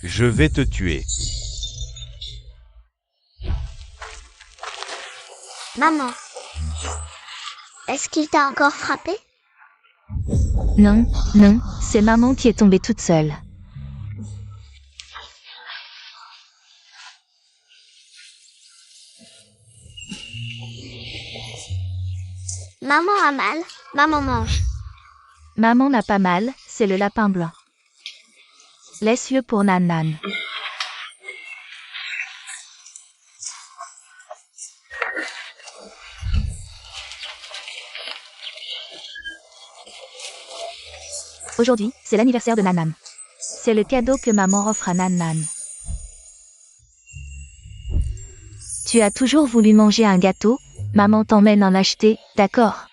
Je vais te tuer. Maman, est-ce qu'il t'a encore frappé? Non, non, c'est maman qui est tombée toute seule. Maman a mal, maman mange. Maman n'a pas mal, c'est le lapin blanc. Laisse-le pour Nan Nan. Aujourd'hui, c'est l'anniversaire de Nan Nan. C'est le cadeau que maman offre à Nan Nan. Tu as toujours voulu manger un gâteau? Maman t'emmène en acheter, d'accord?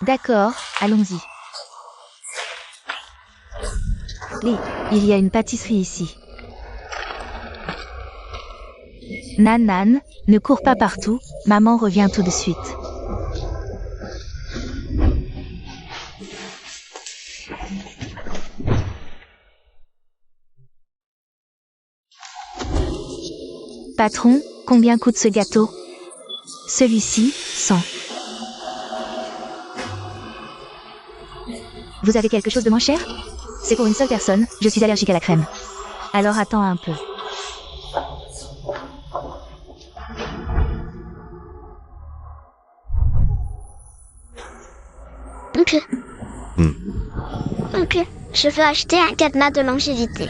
D'accord, allons-y. Lee, il y a une pâtisserie ici. Nan Nan, ne cours pas partout, maman revient tout de suite. Patron, combien coûte ce gâteau? Celui-ci, 100. Vous avez quelque chose de moins cher? C'est pour une seule personne, je suis allergique à la crème. Alors attends un peu. Oncle. Oncle, je veux acheter un cadenas de longévité.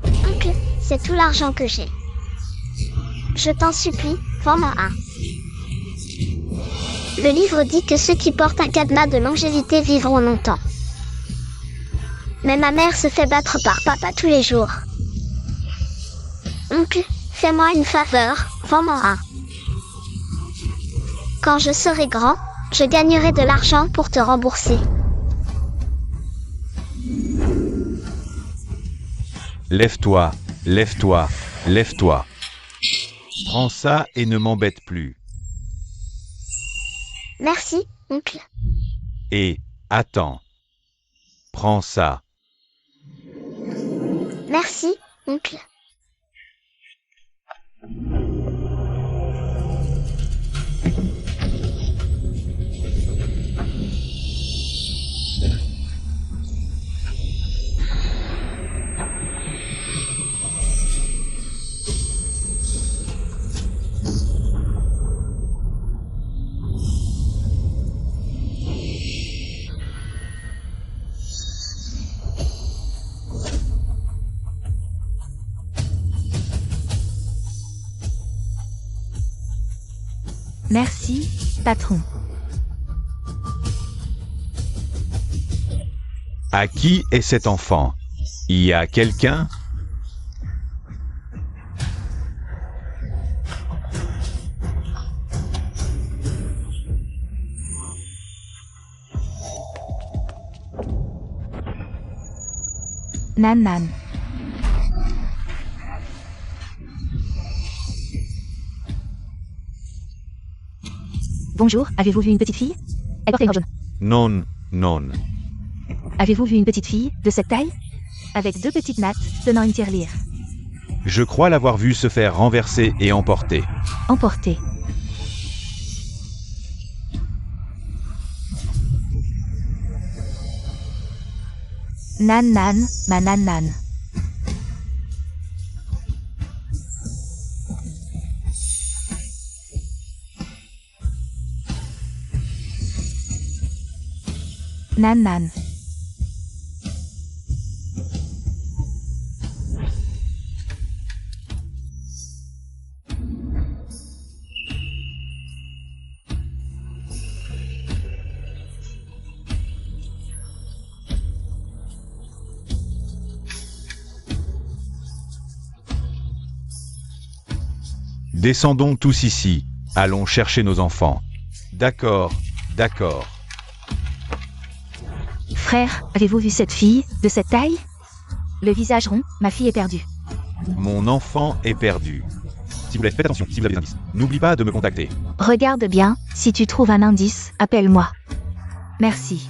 Oncle, c'est tout l'argent que j'ai. Je t'en supplie, vends-moi un. Le livre dit que ceux qui portent un cadenas de longévité vivront longtemps. Mais ma mère se fait battre par papa tous les jours. Oncle, fais-moi une faveur, vends-moi un. Quand je serai grand, je gagnerai de l'argent pour te rembourser. Lève-toi, lève-toi, lève-toi. Prends ça et ne m'embête plus. Merci, oncle. Et, attends. Prends ça. Merci, oncle. Merci, patron. À qui est cet enfant? Y a quelqu'un? Nan Nan. Bonjour, avez-vous vu une petite fille? Elle portait une robe jaune. Non, non. Avez-vous vu une petite fille, de cette taille? Avec deux petites nattes, tenant une tirelire. Je crois l'avoir vu se faire renverser et emporter. Emportée. Nan Nan, ma Nan Nan. Nan Nan. Descendons tous ici. Allons chercher nos enfants. D'accord, d'accord. Frère, avez-vous vu cette fille, de cette taille? Le visage rond, ma fille est perdue. Mon enfant est perdu. S'il vous plaît, faites attention si vous avez des indices. N'oublie pas de me contacter. Regarde bien, si tu trouves un indice, appelle-moi. Merci.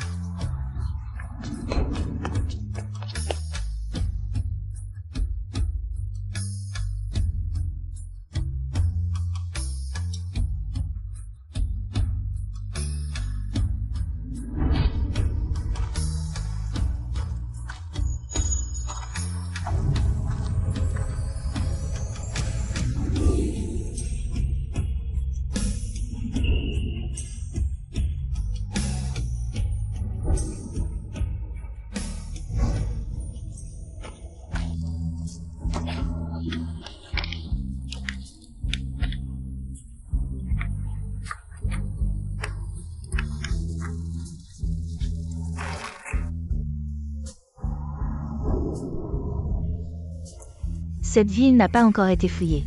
Cette ville n'a pas encore été fouillée.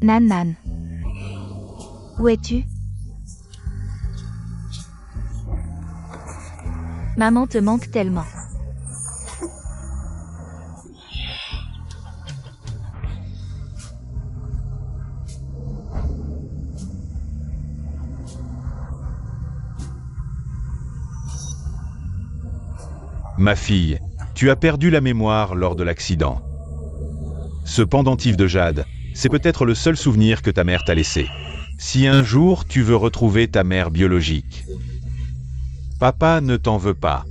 Nan Nan. Où es-tu? Maman te manque tellement. Ma fille, tu as perdu la mémoire lors de l'accident. Ce pendentif de jade, c'est peut-être le seul souvenir que ta mère t'a laissé. Si un jour tu veux retrouver ta mère biologique, papa ne t'en veut pas.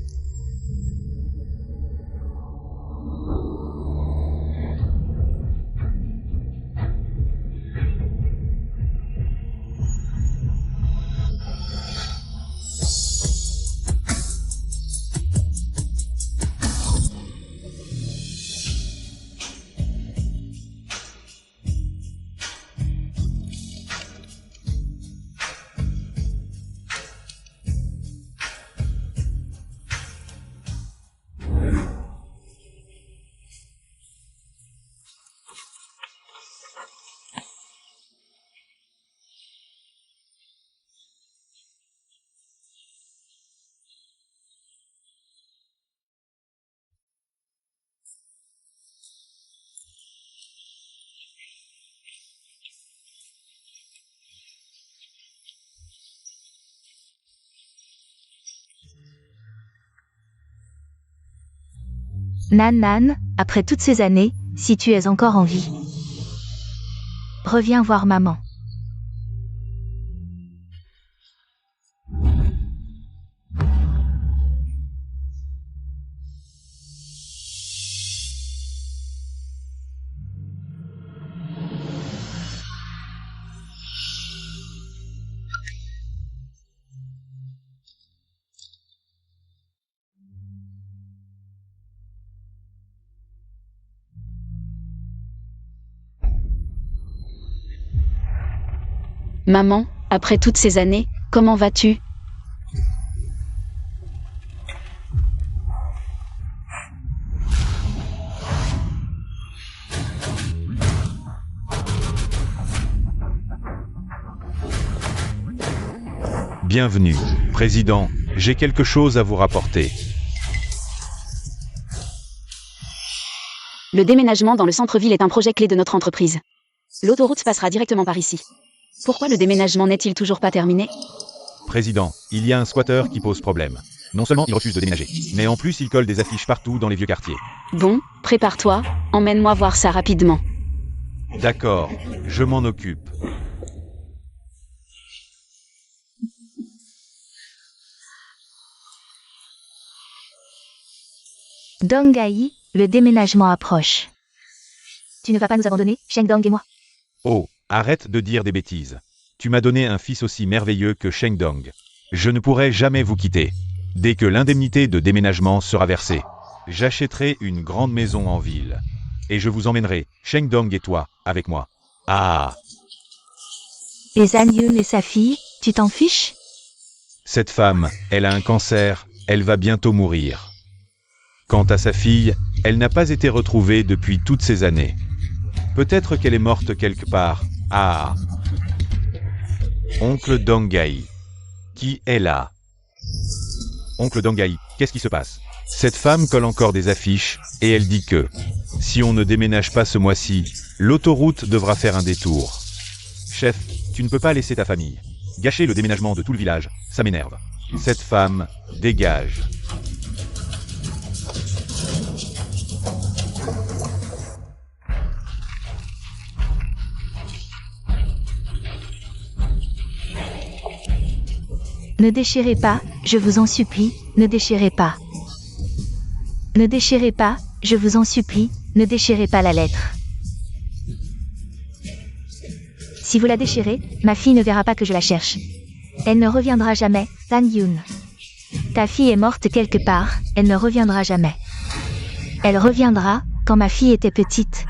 Nan Nan, après toutes ces années, si tu es encore en vie, reviens voir maman. Maman, après toutes ces années, comment vas-tu? Bienvenue, Président, j'ai quelque chose à vous rapporter. Le déménagement dans le centre-ville est un projet clé de notre entreprise. L'autoroute passera directement par ici. Pourquoi le déménagement n'est-il toujours pas terminé? Président, il y a un squatter qui pose problème. Non seulement il refuse de déménager, mais en plus il colle des affiches partout dans les vieux quartiers. Bon, prépare-toi, emmène-moi voir ça rapidement. D'accord, je m'en occupe. Dong-Gai, le déménagement approche. Tu ne vas pas nous abandonner, Sheng Dong et moi? Oh, arrête de dire des bêtises. Tu m'as donné un fils aussi merveilleux que Sheng Dong. Je ne pourrai jamais vous quitter. Dès que l'indemnité de déménagement sera versée, j'achèterai une grande maison en ville. Et je vous emmènerai, Sheng Dong et toi, avec moi. Ah! Et Zhan Yun et sa fille, tu t'en fiches? Cette femme, elle a un cancer, elle va bientôt mourir. Quant à sa fille, elle n'a pas été retrouvée depuis toutes ces années. Peut-être qu'elle est morte quelque part. Ah! Oncle Dong-Gai. Qui est là? Oncle Dong-Gai, qu'est-ce qui se passe? Cette femme colle encore des affiches, et elle dit que, si on ne déménage pas ce mois-ci, l'autoroute devra faire un détour. Chef, tu ne peux pas laisser ta famille. Gâcher le déménagement de tout le village, ça m'énerve. Cette femme, dégage. Ne déchirez pas, je vous en supplie, ne déchirez pas. Ne déchirez pas, je vous en supplie, ne déchirez pas la lettre. Si vous la déchirez, ma fille ne verra pas que je la cherche. Elle ne reviendra jamais, Zhan Yun. Ta fille est morte quelque part, elle ne reviendra jamais. Elle reviendra, quand ma fille était petite.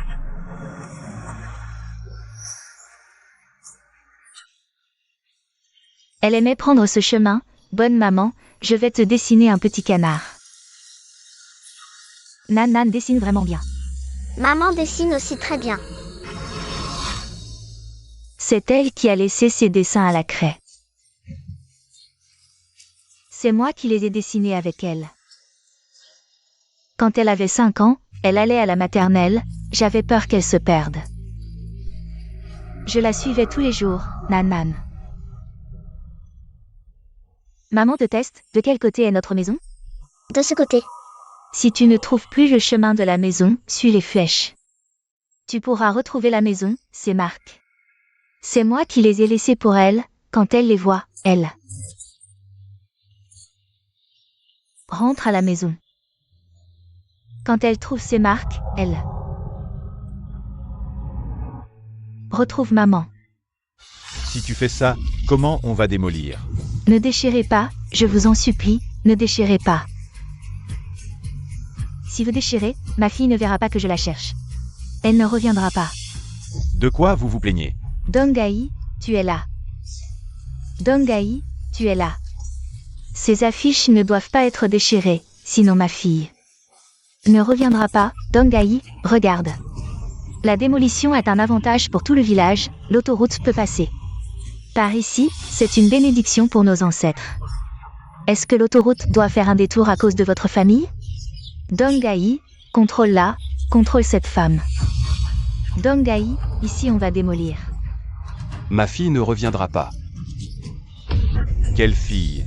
Elle aimait prendre ce chemin. Bonne maman, je vais te dessiner un petit canard. Nan Nan dessine vraiment bien. Maman dessine aussi très bien. C'est elle qui a laissé ses dessins à la craie. C'est moi qui les ai dessinés avec elle. Quand elle avait 5 ans, elle allait à la maternelle, j'avais peur qu'elle se perde. Je la suivais tous les jours, Nan Nan. Maman te teste, de quel côté est notre maison? De ce côté. Si tu ne trouves plus le chemin de la maison, suis les flèches. Tu pourras retrouver la maison, ses marques. C'est moi qui les ai laissées pour elle, quand elle les voit, elle. Rentre à la maison. Quand elle trouve ses marques, elle. Retrouve maman. Si tu fais ça, comment on va démolir? Ne déchirez pas, je vous en supplie, ne déchirez pas. Si vous déchirez, ma fille ne verra pas que je la cherche. Elle ne reviendra pas. De quoi vous vous plaignez? Dongai, tu es là. Dongai, tu es là. Ces affiches ne doivent pas être déchirées, sinon ma fille ne reviendra pas. Dongai, regarde. La démolition est un avantage pour tout le village, l'autoroute peut passer. Par ici, c'est une bénédiction pour nos ancêtres. Est-ce que l'autoroute doit faire un détour à cause de votre famille? Dongai, contrôle-la, contrôle cette femme. Dongai, ici on va démolir. Ma fille ne reviendra pas. Quelle fille?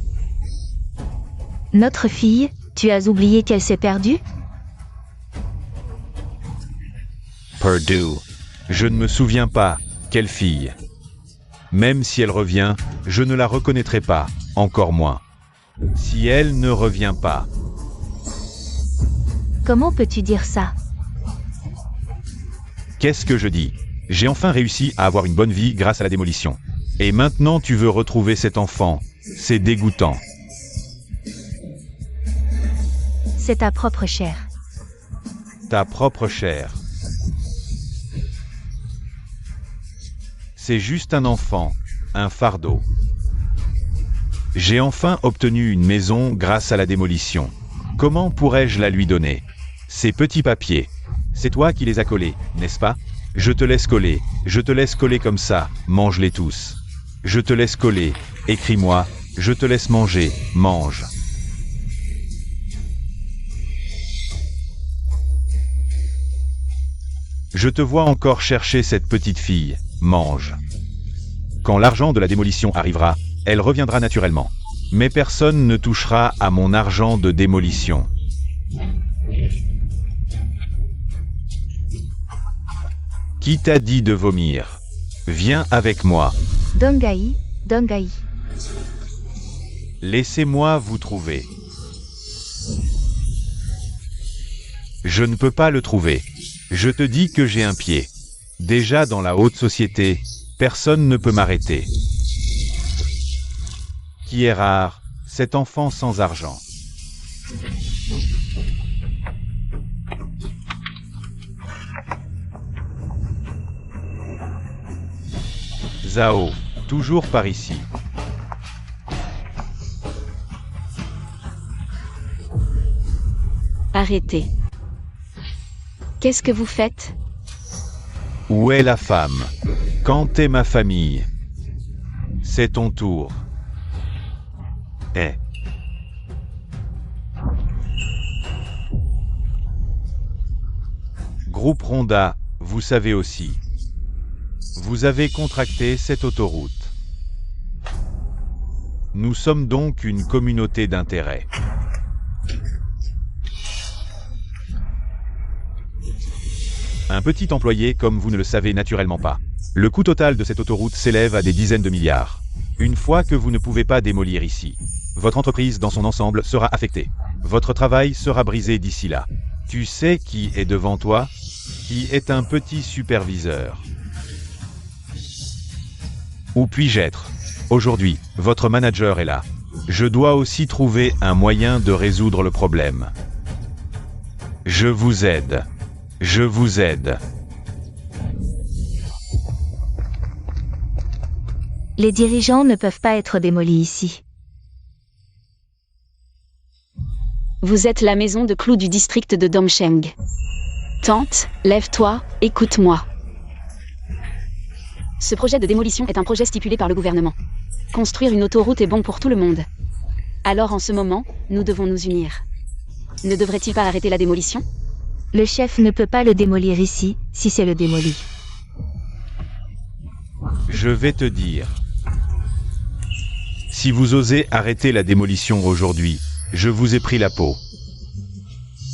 Notre fille, tu as oublié qu'elle s'est perdue? Perdue. Je ne me souviens pas. Quelle fille? Même si elle revient, je ne la reconnaîtrai pas, encore moins. Si elle ne revient pas. Comment peux-tu dire ça? Qu'est-ce que je dis? J'ai enfin réussi à avoir une bonne vie grâce à la démolition. Et maintenant tu veux retrouver cet enfant. C'est dégoûtant. C'est ta propre chair. Ta propre chair. C'est juste un enfant, un fardeau. J'ai enfin obtenu une maison grâce à la démolition. Comment pourrais-je la lui donner? Ces petits papiers. C'est toi qui les as collés, n'est-ce pas? Je te laisse coller comme ça, mange-les tous. Je te laisse coller, écris-moi, je te laisse manger, mange. Je te vois encore chercher cette petite fille, mange. Quand l'argent de la démolition arrivera, elle reviendra naturellement. Mais personne ne touchera à mon argent de démolition. Qui t'a dit de vomir? Viens avec moi. Dongai, Dongai. Laissez-moi vous trouver. Je ne peux pas le trouver. Je te dis que j'ai un pied. Déjà dans la haute société, personne ne peut m'arrêter. Qui est rare, cet enfant sans argent. Zhao, toujours par ici. Arrêtez. Qu'est-ce que vous faites? Où est la femme? Quand est ma famille? C'est ton tour. Eh. Groupe Ronda, vous savez aussi. Vous avez contracté cette autoroute. Nous sommes donc une communauté d'intérêt. Un petit employé comme vous ne le savez naturellement pas. Le coût total de cette autoroute s'élève à des dizaines de milliards. Une fois que vous ne pouvez pas démolir ici, votre entreprise dans son ensemble sera affectée. Votre travail sera brisé d'ici là. Tu sais qui est devant toi? Qui est un petit superviseur. Où puis-je être? Aujourd'hui, votre manager est là. Je dois aussi trouver un moyen de résoudre le problème. Je vous aide. Je vous aide. Les dirigeants ne peuvent pas être démolis ici. Vous êtes la maison de clous du district de Domsheng. Tante, lève-toi, écoute-moi. Ce projet de démolition est un projet stipulé par le gouvernement. Construire une autoroute est bon pour tout le monde. Alors en ce moment, nous devons nous unir. Ne devrait-il pas arrêter la démolition ? Le chef ne peut pas le démolir ici, si c'est le démoli. Je vais te dire. Si vous osez arrêter la démolition aujourd'hui, je vous ai pris la peau.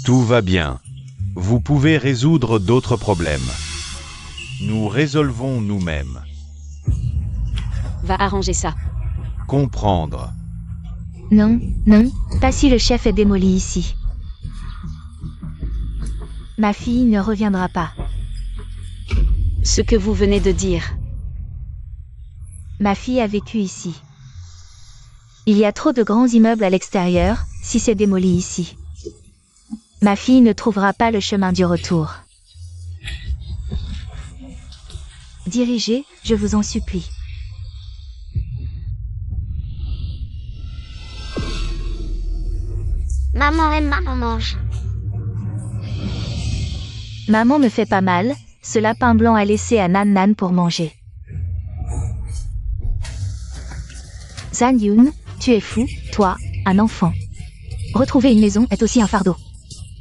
Tout va bien. Vous pouvez résoudre d'autres problèmes. Nous résolvons nous-mêmes. Va arranger ça. Comprendre. Non, non, pas si le chef est démoli ici. Ma fille ne reviendra pas. Ce que vous venez de dire. Ma fille a vécu ici. Il y a trop de grands immeubles à l'extérieur, si c'est démoli ici. Ma fille ne trouvera pas le chemin du retour. Dirigez, je vous en supplie. Maman aime, maman mange. Maman me fait pas mal, ce lapin blanc a laissé à Nan Nan pour manger. Zhan Yun, tu es fou, toi, un enfant. Retrouver une maison est aussi un fardeau.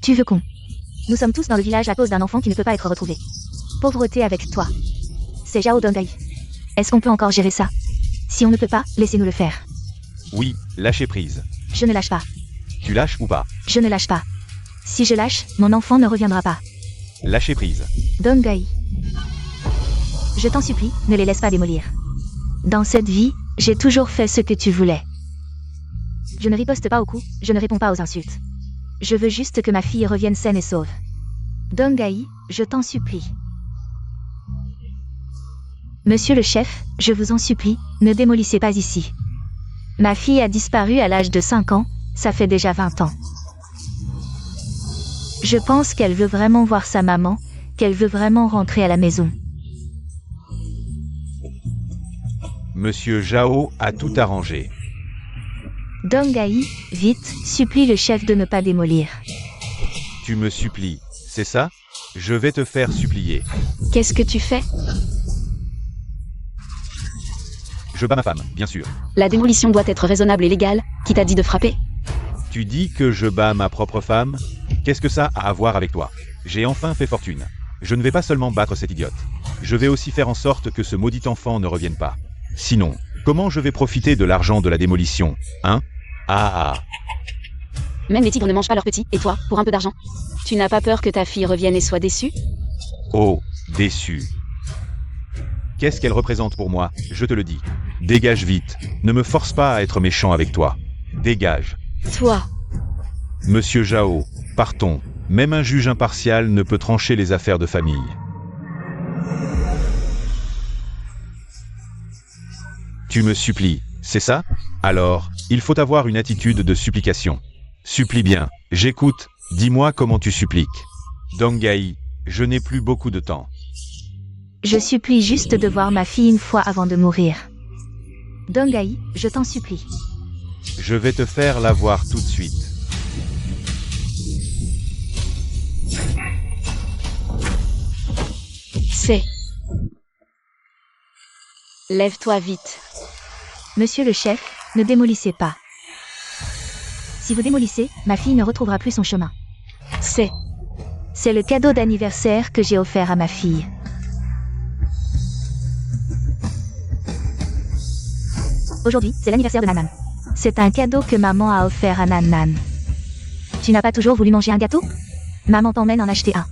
Tu veux qu'on... Nous sommes tous dans le village à cause d'un enfant qui ne peut pas être retrouvé. Pauvreté avec toi. C'est Zhao Dongai. Est-ce qu'on peut encore gérer ça? Si on ne peut pas, laissez-nous le faire. Oui, lâchez prise. Je ne lâche pas. Tu lâches ou pas? Je ne lâche pas. Si je lâche, mon enfant ne reviendra pas. Lâchez prise. Dongai. Je t'en supplie, ne les laisse pas démolir. Dans cette vie, j'ai toujours fait ce que tu voulais. Je ne riposte pas aux coups, je ne réponds pas aux insultes. Je veux juste que ma fille revienne saine et sauve. Dongai, je t'en supplie. Monsieur le chef, je vous en supplie, ne démolissez pas ici. Ma fille a disparu à l'âge de 5 ans, ça fait déjà 20 ans. Je pense qu'elle veut vraiment voir sa maman, qu'elle veut vraiment rentrer à la maison. Monsieur Zhao a tout arrangé. Dongai, vite, supplie le chef de ne pas démolir. Tu me supplies, c'est ça? Je vais te faire supplier. Qu'est-ce que tu fais? Je bats ma femme, bien sûr. La démolition doit être raisonnable et légale. Qui t'a dit de frapper? Tu dis que je bats ma propre femme? Qu'est-ce que ça a à voir avec toi? J'ai enfin fait fortune. Je ne vais pas seulement battre cette idiote. Je vais aussi faire en sorte que ce maudit enfant ne revienne pas. Sinon, comment je vais profiter de l'argent de la démolition, hein? Ah. Même les tigres ne mangent pas leurs petits, et toi, pour un peu d'argent? Tu n'as pas peur que ta fille revienne et soit déçue? Oh, déçu. Qu'est-ce qu'elle représente pour moi? Je te le dis. Dégage vite. Ne me force pas à être méchant avec toi. Dégage. Toi. Monsieur Zhao, partons. Même un juge impartial ne peut trancher les affaires de famille. Tu me supplies, c'est ça? Alors, il faut avoir une attitude de supplication. Supplie bien, j'écoute, dis-moi comment tu suppliques. Dongai, je n'ai plus beaucoup de temps. Je supplie juste de voir ma fille une fois avant de mourir. Dongai, je t'en supplie. Je vais te faire la voir tout de suite. C'est... Lève-toi vite. Monsieur le chef, ne démolissez pas. Si vous démolissez, ma fille ne retrouvera plus son chemin. C'est le cadeau d'anniversaire que j'ai offert à ma fille. Aujourd'hui, c'est l'anniversaire de Nan Nan. C'est un cadeau que maman a offert à Nan Nan. Tu n'as pas toujours voulu manger un gâteau? Maman t'emmène en acheter un.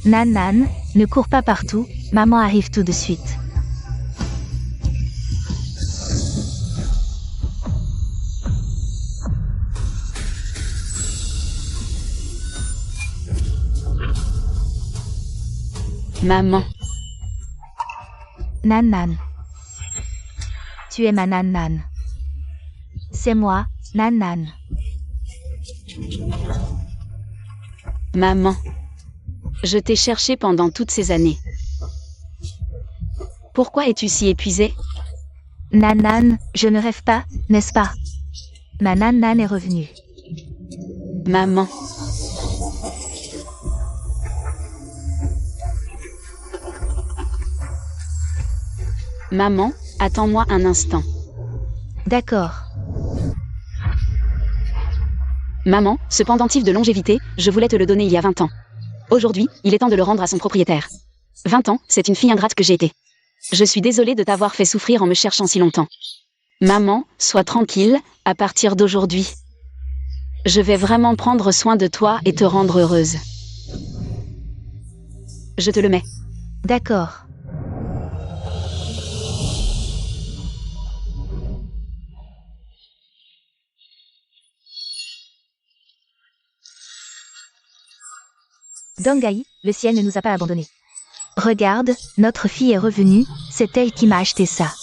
Nan Nan, ne cours pas partout, maman arrive tout de suite. Maman. Nan Nan. Tu es ma Nan Nan. C'est moi, Nan Nan. Maman. Je t'ai cherché pendant toutes ces années. Pourquoi es-tu si épuisée? Nan Nan, je ne rêve pas, n'est-ce pas? Ma Nan Nan est revenue. Maman. Maman, attends-moi un instant. D'accord. Maman, ce pendentif de longévité, je voulais te le donner il y a 20 ans. Aujourd'hui, il est temps de le rendre à son propriétaire. 20 ans, c'est une fille ingrate que j'ai été. Je suis désolée de t'avoir fait souffrir en me cherchant si longtemps. Maman, sois tranquille, à partir d'aujourd'hui. Je vais vraiment prendre soin de toi et te rendre heureuse. Je te le mets. D'accord. Dangai, le ciel ne nous a pas abandonnés. Regarde, notre fille est revenue, c'est elle qui m'a acheté ça.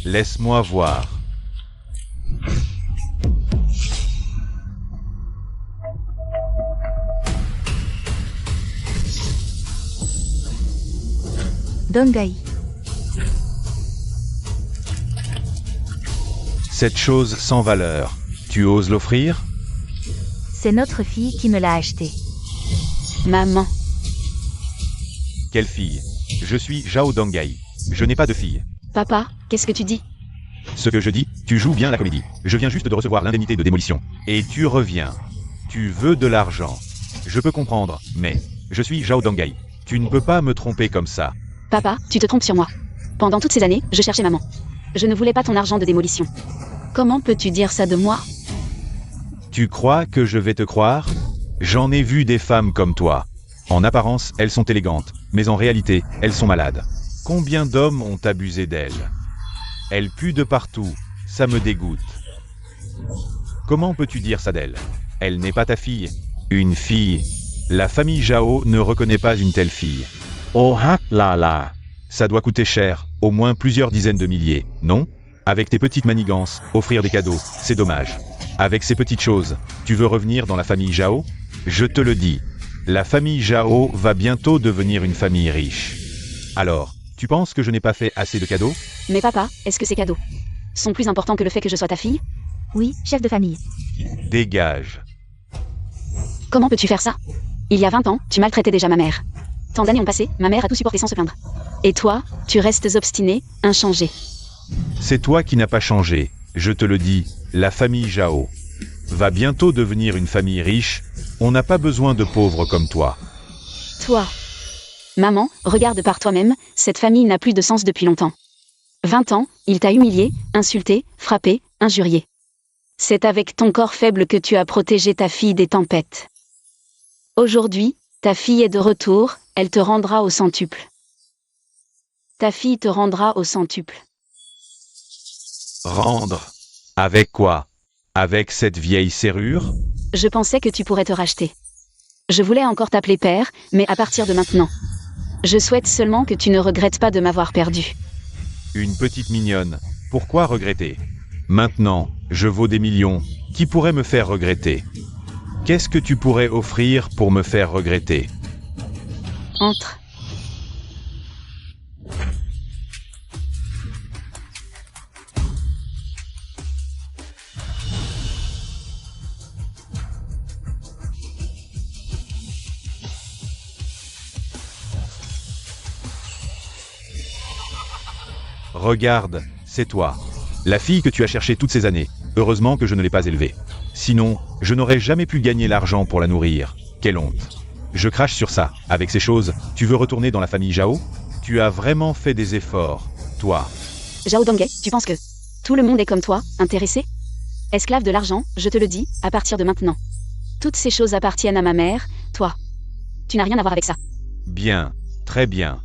Laisse-moi voir. Dangai. Cette chose sans valeur, tu oses l'offrir? C'est notre fille qui me l'a acheté. Maman. Quelle fille? Je suis Zhao Dangai. Je n'ai pas de fille. Papa, qu'est-ce que tu dis? Ce que je dis, tu joues bien la comédie. Je viens juste de recevoir l'indemnité de démolition. Et tu reviens. Tu veux de l'argent. Je peux comprendre, mais je suis Zhao Dangai. Tu ne peux pas me tromper comme ça. Papa, tu te trompes sur moi. Pendant toutes ces années, je cherchais maman. Je ne voulais pas ton argent de démolition. Comment peux-tu dire ça de moi? Tu crois que je vais te croire? J'en ai vu des femmes comme toi. En apparence, elles sont élégantes, mais en réalité, elles sont malades. Combien d'hommes ont abusé d'elles? Elles puent de partout, ça me dégoûte. Comment peux-tu dire ça d'elle? Elle n'est pas ta fille. Une fille. La famille Zhao ne reconnaît pas une telle fille. Oh ah là là. Ça doit coûter cher, au moins plusieurs dizaines de milliers, non? Avec tes petites manigances, offrir des cadeaux, c'est dommage. Avec ces petites choses, tu veux revenir dans la famille Zhao? Je te le dis, la famille Zhao va bientôt devenir une famille riche. Alors, tu penses que je n'ai pas fait assez de cadeaux? Mais papa, est-ce que ces cadeaux sont plus importants que le fait que je sois ta fille? Oui, chef de famille. Dégage. Comment peux-tu faire ça? Il y a 20 ans, tu maltraitais déjà ma mère. Tant d'années ont passé, ma mère a tout supporté sans se plaindre. Et toi, tu restes obstiné, inchangé. C'est toi qui n'as pas changé, je te le dis, la famille Zhao va bientôt devenir une famille riche, on n'a pas besoin de pauvres comme toi. Toi. Maman, regarde par toi-même, cette famille n'a plus de sens depuis longtemps. 20 ans, il t'a humilié, insulté, frappé, injurié. C'est avec ton corps faible que tu as protégé ta fille des tempêtes. Aujourd'hui, ta fille est de retour, elle te rendra au centuple. Ta fille te rendra au centuple. Rendre? Avec quoi? Avec cette vieille serrure? Je pensais que tu pourrais te racheter. Je voulais encore t'appeler père, mais à partir de maintenant. Je souhaite seulement que tu ne regrettes pas de m'avoir perdu. Une petite mignonne, pourquoi regretter? Maintenant, je vaux des millions, qui pourrait me faire regretter? Qu'est-ce que tu pourrais offrir pour me faire regretter? Entre. Regarde, c'est toi. La fille que tu as cherchée toutes ces années. Heureusement que je ne l'ai pas élevée. Sinon, je n'aurais jamais pu gagner l'argent pour la nourrir. Quelle honte. Je crache sur ça. Avec ces choses, tu veux retourner dans la famille Zhao? Tu as vraiment fait des efforts, toi. Zhao Dangai, tu penses que tout le monde est comme toi, intéressé? Esclave de l'argent, je te le dis, à partir de maintenant. Toutes ces choses appartiennent à ma mère, toi. Tu n'as rien à voir avec ça. Bien, très bien.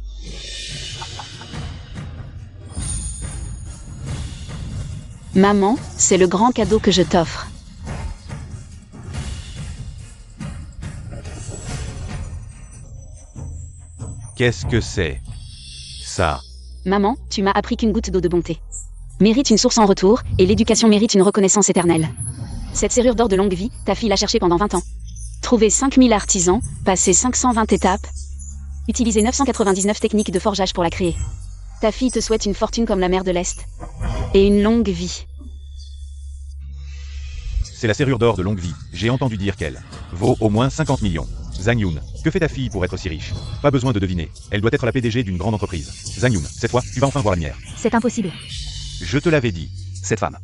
Maman, c'est le grand cadeau que je t'offre. Qu'est-ce que c'est? Ça. Maman, tu m'as appris qu'une goutte d'eau de bonté mérite une source en retour, et l'éducation mérite une reconnaissance éternelle. Cette serrure d'or de longue vie, ta fille l'a cherchée pendant 20 ans. Trouver 5000 artisans, passer 520 étapes, utiliser 999 techniques de forgeage pour la créer. Ta fille te souhaite une fortune comme la mer de l'Est. Et une longue vie. C'est la serrure d'or de longue vie. J'ai entendu dire qu'elle vaut au moins 50 millions. Zhang Yun, que fait ta fille pour être si riche? Pas besoin de deviner. Elle doit être la PDG d'une grande entreprise. Zhang Yun, cette fois, tu vas enfin voir la lumière. C'est impossible. Je te l'avais dit. Cette femme.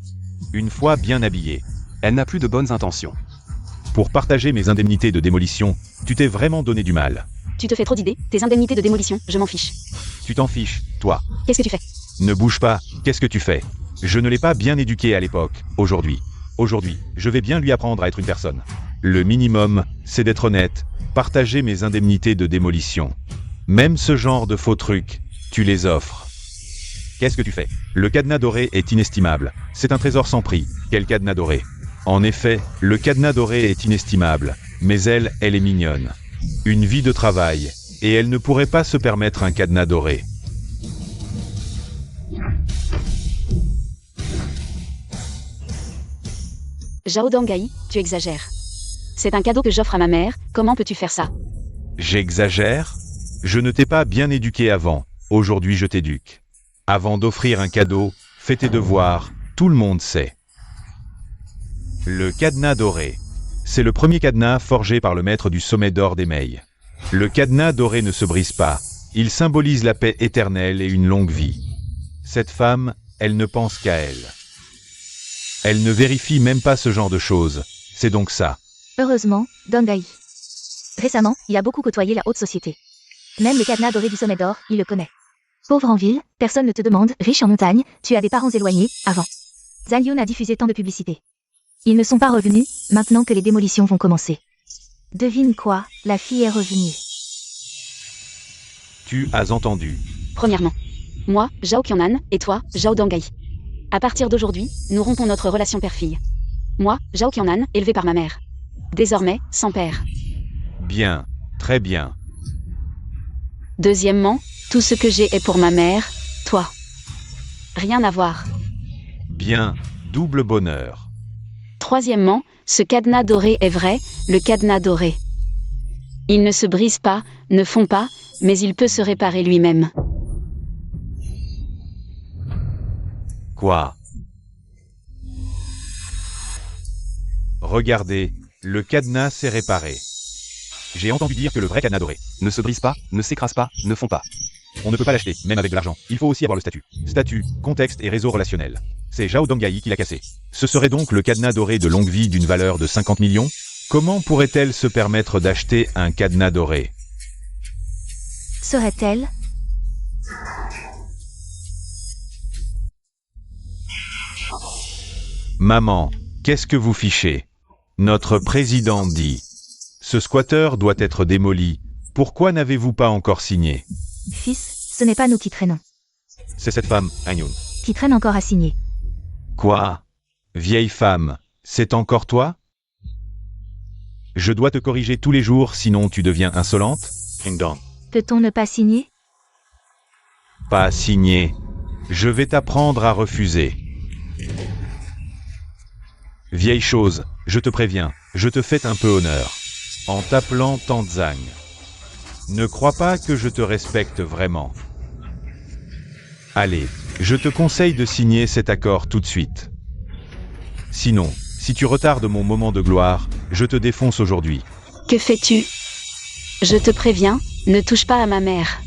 Une fois bien habillée. Elle n'a plus de bonnes intentions. Pour partager mes indemnités de démolition, tu t'es vraiment donné du mal. Tu te fais trop d'idées, tes indemnités de démolition, je m'en fiche. Tu t'en fiches, toi. Qu'est-ce que tu fais? Ne bouge pas, qu'est-ce que tu fais? Je ne l'ai pas bien éduqué à l'époque, aujourd'hui. Aujourd'hui, je vais bien lui apprendre à être une personne. Le minimum, c'est d'être honnête, partager mes indemnités de démolition. Même ce genre de faux trucs, tu les offres. Qu'est-ce que tu fais? Le cadenas doré est inestimable. C'est un trésor sans prix. Quel cadenas doré? En effet, le cadenas doré est inestimable. Mais elle est mignonne. Une vie de travail. Et elle ne pourrait pas se permettre un cadenas doré. Zhao Dangai, tu exagères. C'est un cadeau que j'offre à ma mère, comment peux-tu faire ça? J'exagère? Je ne t'ai pas bien éduqué avant. Aujourd'hui je t'éduque. Avant d'offrir un cadeau, fais tes devoirs, tout le monde sait. Le cadenas doré. C'est le premier cadenas forgé par le maître du sommet d'or des Mei. Le cadenas doré ne se brise pas. Il symbolise la paix éternelle et une longue vie. Cette femme, elle ne pense qu'à elle. Elle ne vérifie même pas ce genre de choses. C'est donc ça. Heureusement, Dangai. Récemment, il a beaucoup côtoyé la haute société. Même le cadenas doré du sommet d'or, il le connaît. Pauvre en ville, personne ne te demande, riche en montagne, tu as des parents éloignés, avant. Zhang Yun a diffusé tant de publicité. Ils ne sont pas revenus, maintenant que les démolitions vont commencer. Devine quoi, la fille est revenue. Tu as entendu. Premièrement, moi, Zhao Qianan, et toi, Zhao Dangai. À partir d'aujourd'hui, nous rompons notre relation père-fille. Moi, Zhao Qianan, élevé par ma mère. Désormais, sans père. Bien, très bien. Deuxièmement, tout ce que j'ai est pour ma mère, toi. Rien à voir. Bien, double bonheur. Troisièmement, ce cadenas doré est vrai, le cadenas doré. Il ne se brise pas, ne fond pas, mais il peut se réparer lui-même. Quoi? Regardez, le cadenas s'est réparé. J'ai entendu dire que le vrai cadenas doré Ne se brise pas, ne s'écrase pas, ne fond pas. on ne peut pas l'acheter, même avec de l'argent. Il faut aussi avoir le statut. Statut, contexte et réseau relationnel. C'est Zhao Dangai qui l'a cassé. Ce serait donc le cadenas doré de longue vie d'une valeur de 50 millions? Comment pourrait-elle se permettre d'acheter un cadenas doré? Serait-elle? Maman, qu'est-ce que vous fichez? Notre président dit. Ce squatter doit être démoli. Pourquoi n'avez-vous pas encore signé? Fils, ce n'est pas nous qui traînons. C'est cette femme, Agnon. Qui traîne encore à signer. Quoi? Vieille femme, c'est encore toi? Je dois te corriger tous les jours, sinon tu deviens insolente? Kingdom. Peut-on ne pas signer? Pas signé. Je vais t'apprendre à refuser. Vieille chose, je te préviens, je te fais un peu honneur. En t'appelant Tante Zhang. Ne crois pas que je te respecte vraiment. Allez, je te conseille de signer cet accord tout de suite. Sinon, si tu retardes mon moment de gloire, je te défonce aujourd'hui. Que fais-tu? Je te préviens, ne touche pas à ma mère.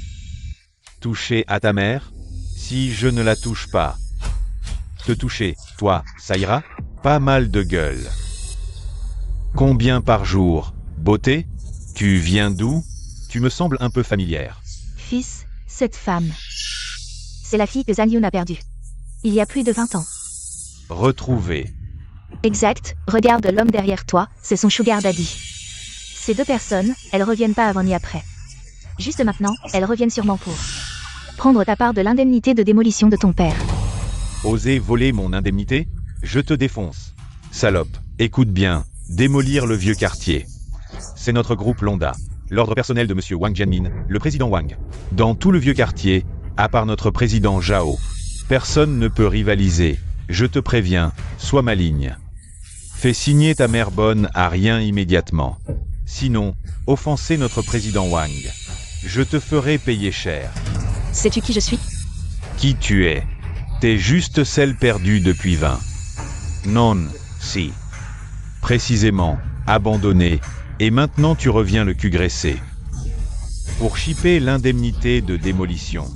Toucher à ta mère? Si je ne la touche pas. Te toucher, toi, ça ira? Pas mal de gueule. Combien par jour? Beauté? Tu viens d'où? Tu me sembles un peu familière. Fils, cette femme. C'est la fille que Zhang Yun a perdue. Il y a plus de 20 ans. Retrouver. Exact, regarde l'homme derrière toi, c'est son sugar daddy. Ces deux personnes, elles reviennent pas avant ni après. Juste maintenant, elles reviennent sûrement pour prendre ta part de l'indemnité de démolition de ton père. Oser voler mon indemnité? Je te défonce. Salope, écoute bien, démolir le vieux quartier. C'est notre groupe Londa, l'ordre personnel de monsieur Wang Jianmin, le président Wang. Dans tout le vieux quartier, à part notre président Zhao, personne ne peut rivaliser. Je te préviens, sois maligne. Fais signer ta mère bonne à rien immédiatement. Sinon, offenser notre président Wang. Je te ferai payer cher. Sais-tu qui je suis? Qui tu es? T'es juste celle perdue depuis 20. Non, si. Précisément, abandonné, et maintenant tu reviens le cul graissé. Pour chipper l'indemnité de démolition.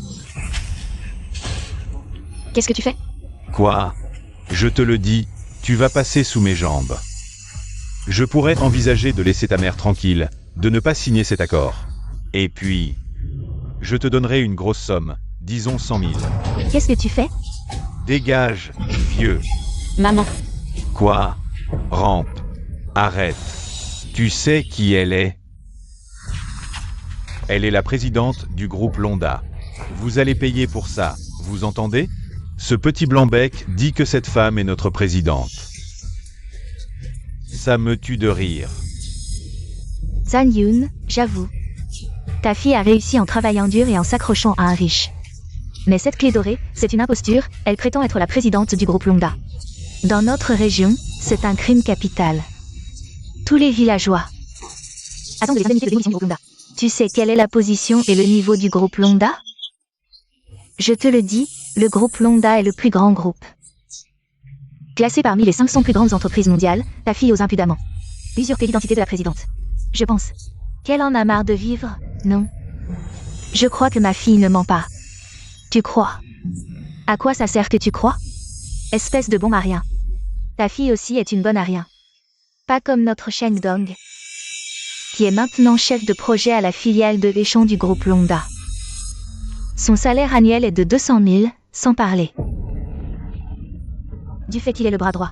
Qu'est-ce que tu fais? Quoi? Je te le dis, tu vas passer sous mes jambes. Je pourrais envisager de laisser ta mère tranquille, de ne pas signer cet accord. Et puis, je te donnerai une grosse somme, disons 100 000. Qu'est-ce que tu fais? Dégage, vieux. Maman, Quoi? Rampe. Arrête. Tu sais qui elle est? Elle est la présidente du groupe Londa. Vous allez payer pour ça, vous entendez? Ce petit blanc-bec dit que cette femme est notre présidente. Ça me tue de rire. Zhang Yun, j'avoue. Ta fille a réussi en travaillant dur et en s'accrochant à un riche. Mais cette clé dorée, c'est une imposture, elle prétend être la présidente du groupe Londa. Dans notre région, c'est un crime capital. Tous les villageois attendent les indemnités de démolition du groupe Londa. Tu sais quelle est la position et le niveau du groupe Londa? Je te le dis, le groupe Londa est le plus grand groupe. Classé parmi les 500 plus grandes entreprises mondiales, ta fille ose impudemment usurper l'identité de la présidente. Je pense qu'elle en a marre de vivre, non? Je crois que ma fille ne ment pas. Tu crois? À quoi ça sert que tu crois? Espèce de bon à rien. Ta fille aussi est une bonne à rien. Pas comme notre Sheng Dong, qui est maintenant chef de projet à la filiale de Léchon du groupe Londa. Son salaire annuel est de 200 000, sans parler du fait qu'il est le bras droit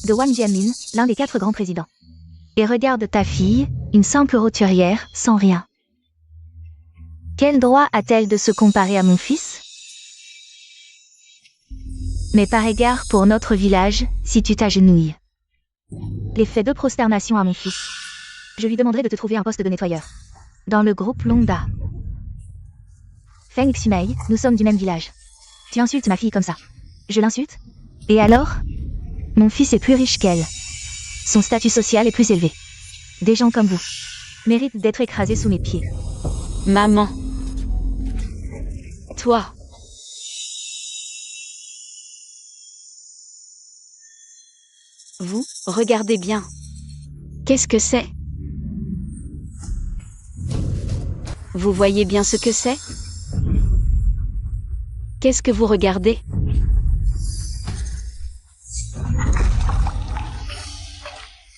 de Wang Jianmin, l'un des 4 grands présidents. Et regarde ta fille, une simple roturière, sans rien. Quel droit a-t-elle de se comparer à mon fils? Mais par égard pour notre village, si tu t'agenouilles, les faits de prosternation à mon fils, je lui demanderai de te trouver un poste de nettoyeur dans le groupe Londa. Feng Xumei, nous sommes du même village. Tu insultes ma fille comme ça. Je l'insulte? Et alors? Mon fils est plus riche qu'elle. Son statut social est plus élevé. Des gens comme vous méritent d'être écrasés sous mes pieds. maman. Toi. Vous, regardez bien. Qu'est-ce que c'est? Vous voyez bien ce que c'est? Qu'est-ce que vous regardez?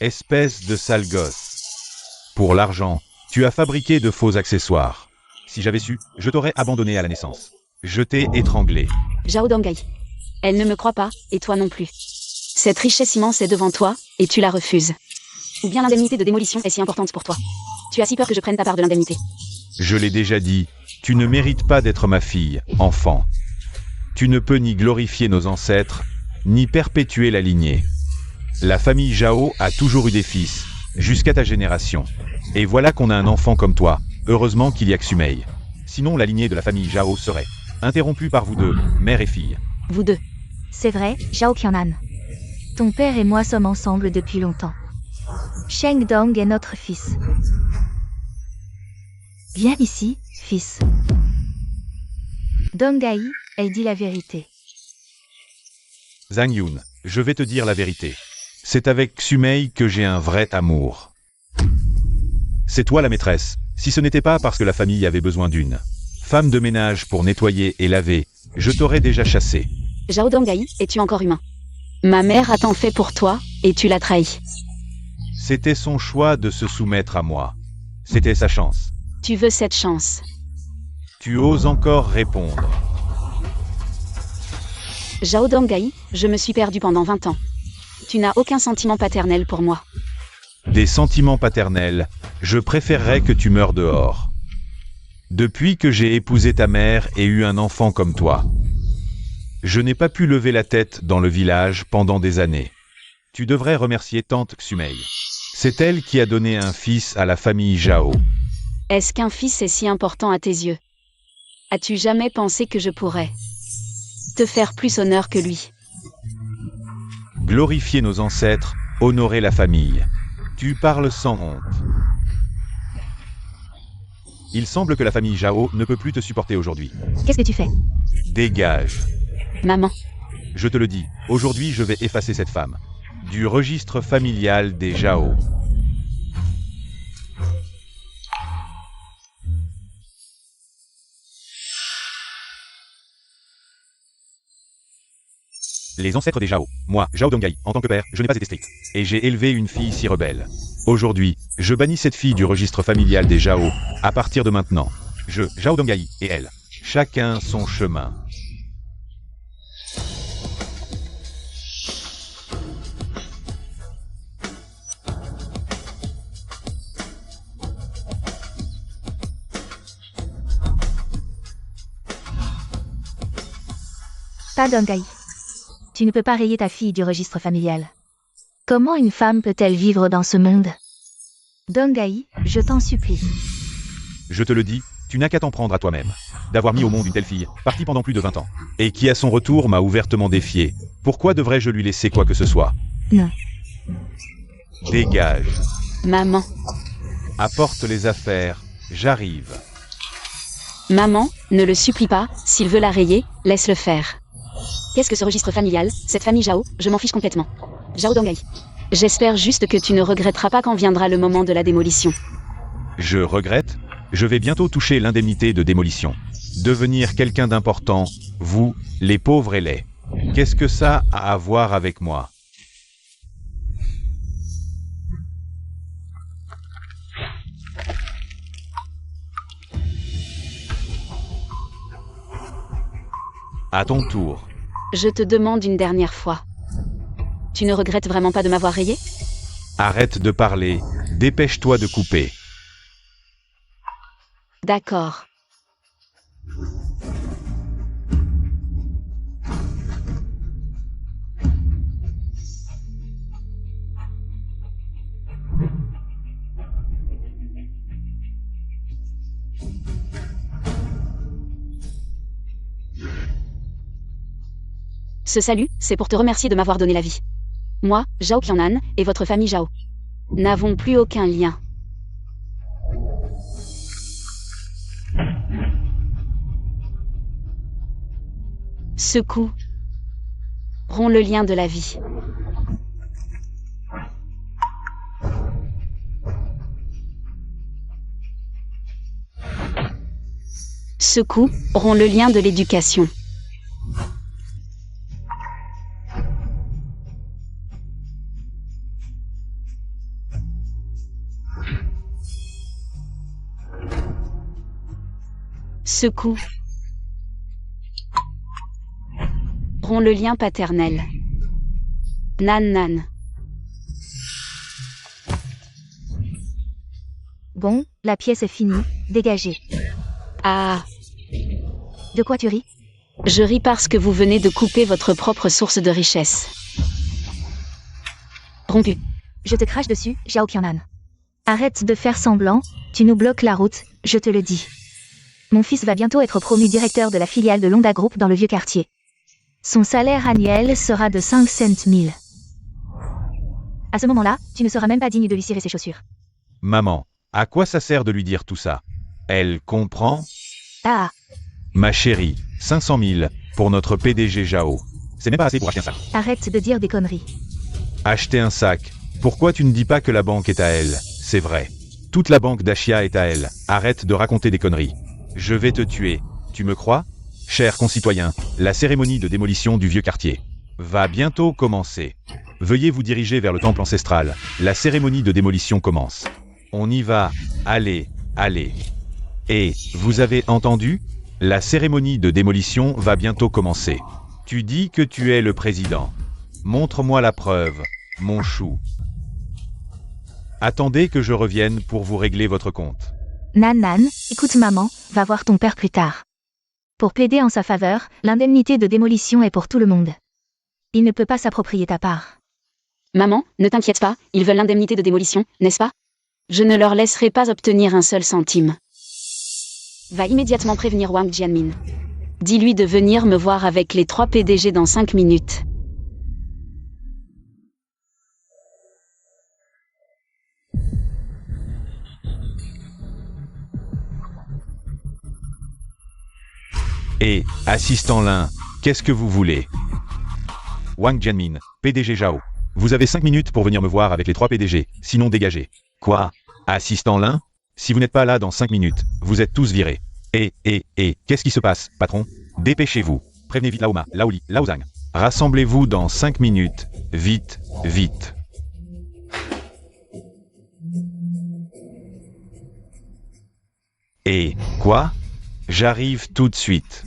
Espèce de sale gosse. Pour l'argent, tu as fabriqué de faux accessoires. Si j'avais su, je t'aurais abandonné à la naissance. Je t'ai étranglé. Zhao Dongai. Elle ne me croit pas, et toi non plus. Cette richesse immense est devant toi, et tu la refuses. Ou bien l'indemnité de démolition est si importante pour toi. Tu as si peur que je prenne ta part de l'indemnité. Je l'ai déjà dit, tu ne mérites pas d'être ma fille, enfant. Tu ne peux ni glorifier nos ancêtres, ni perpétuer la lignée. La famille Zhao a toujours eu des fils, jusqu'à ta génération. Et voilà qu'on a un enfant comme toi, heureusement qu'il y a Xumei. Sinon la lignée de la famille Zhao serait interrompue par vous deux, mère et fille. Vous deux. C'est vrai, Zhao Qianan. Ton père et moi sommes ensemble depuis longtemps. Sheng Dong est notre fils. Viens ici, fils. Dongai, elle dit la vérité. Zhang Yun, je vais te dire la vérité. C'est avec Xumei que j'ai un vrai amour. C'est toi la maîtresse, si ce n'était pas parce que la famille avait besoin d'une femme de ménage pour nettoyer et laver, je t'aurais déjà chassé. Zhao Dongai, es-tu encore humain? Ma mère a tant fait pour toi, et tu l'as trahi. C'était son choix de se soumettre à moi. C'était sa chance. Tu veux cette chance. Tu oses encore répondre. Zhao Dongai, je me suis perdu pendant 20 ans. Tu n'as aucun sentiment paternel pour moi. Des sentiments paternels, je préférerais que tu meures dehors. Depuis que j'ai épousé ta mère et eu un enfant comme toi, je n'ai pas pu lever la tête dans le village pendant des années. Tu devrais remercier tante Xumei. C'est elle qui a donné un fils à la famille Zhao. Est-ce qu'un fils est si important à tes yeux? As-tu jamais pensé que je pourrais te faire plus honneur que lui? Glorifier nos ancêtres, honorer la famille. Tu parles sans honte. Il semble que la famille Zhao ne peut plus te supporter aujourd'hui. Qu'est-ce que tu fais? Dégage. Maman. Je te le dis, aujourd'hui je vais effacer cette femme. Du registre familial des Zhao. Les ancêtres des Zhao. Moi, Zhao Dongai, en tant que père, je n'ai pas été strict. Et j'ai élevé une fille si rebelle. Aujourd'hui, je bannis cette fille du registre familial des Zhao. À partir de maintenant, je, Zhao Dongai, et elle. Chacun son chemin. Pas Dongai. Tu ne peux pas rayer ta fille du registre familial. Comment une femme peut-elle vivre dans ce monde? Dongai, je t'en supplie. Je te le dis, tu n'as qu'à t'en prendre à toi-même. D'avoir mis au monde une telle fille, partie pendant plus de 20 ans. Et qui à son retour m'a ouvertement défié. Pourquoi devrais-je lui laisser quoi que ce soit? Non. Dégage. Maman. Apporte les affaires, j'arrive. Maman, ne le supplie pas, s'il veut la rayer, laisse-le faire. Qu'est-ce que ce registre familial, cette famille Zhao, je m'en fiche complètement. Zhao Dongai. J'espère juste que tu ne regretteras pas quand viendra le moment de la démolition. Je regrette, je vais bientôt toucher l'indemnité de démolition. Devenir quelqu'un d'important, vous, les pauvres et laids. Qu'est-ce que ça a à voir avec moi? À ton tour. Je te demande une dernière fois. Tu ne regrettes vraiment pas de m'avoir rayé? Arrête de parler, dépêche-toi de couper. D'accord. Ce salut, c'est pour te remercier de m'avoir donné la vie. Moi, Zhao Qianan, et votre famille Zhao n'avons plus aucun lien. Ce coup rompt le lien de la vie. Ce coup rompt le lien de l'éducation. Ce coup rompt le lien paternel. Nan nan. Bon, la pièce est finie, dégagez. Ah, De quoi tu ris? je ris parce que vous venez de couper votre propre source de richesse. Rompu. Je te crache dessus, Zhao Qianan. Arrête de faire semblant, tu nous bloques la route, je te le dis. Mon fils va bientôt être promu directeur de la filiale de Londa Group dans le vieux quartier. Son salaire annuel sera de 5 cents 1000. À ce moment-là, tu ne seras même pas digne de lui cirer ses chaussures. Maman, à quoi ça sert de lui dire tout ça? Elle comprend? Ah, Ma chérie, 500 000 pour notre PDG Zhao. C'est même pas assez pour acheter un sac. arrête de dire des conneries. Acheter un sac. Pourquoi tu ne dis pas que la banque est à elle? C'est vrai. Toute la banque d'Ashia est à elle. Arrête de raconter des conneries. Je vais te tuer. Tu me crois? Chers concitoyens, la cérémonie de démolition du vieux quartier va bientôt commencer. Veuillez vous diriger vers le temple ancestral. La cérémonie de démolition commence. On y va. Allez, allez. Et, vous avez entendu? La cérémonie de démolition va bientôt commencer. Tu dis que tu es le président. Montre-moi la preuve, mon chou. Attendez que je revienne pour vous régler votre compte. Nan Nan, écoute maman, va voir ton père plus tard. Pour plaider en sa faveur, l'indemnité de démolition est pour tout le monde. Il ne peut pas s'approprier ta part. Maman, ne t'inquiète pas, ils veulent l'indemnité de démolition, n'est-ce pas? Je ne leur laisserai pas obtenir un seul centime. Va immédiatement prévenir Wang Jianmin. Dis-lui de venir me voir avec les 3 PDG dans 5 minutes. Et, assistant Lin, qu'est-ce que vous voulez? Wang Jianmin, PDG Zhao. Vous avez 5 minutes pour venir me voir avec les 3 PDG, sinon dégagez. Quoi? Assistant Lin? Si vous n'êtes pas là dans 5 minutes, vous êtes tous virés. Qu'est-ce qui se passe, patron? Dépêchez-vous. Prévenez vite Laoma, Laoli, Laozang. Rassemblez-vous dans 5 minutes. Vite, vite. Et quoi? J'arrive tout de suite.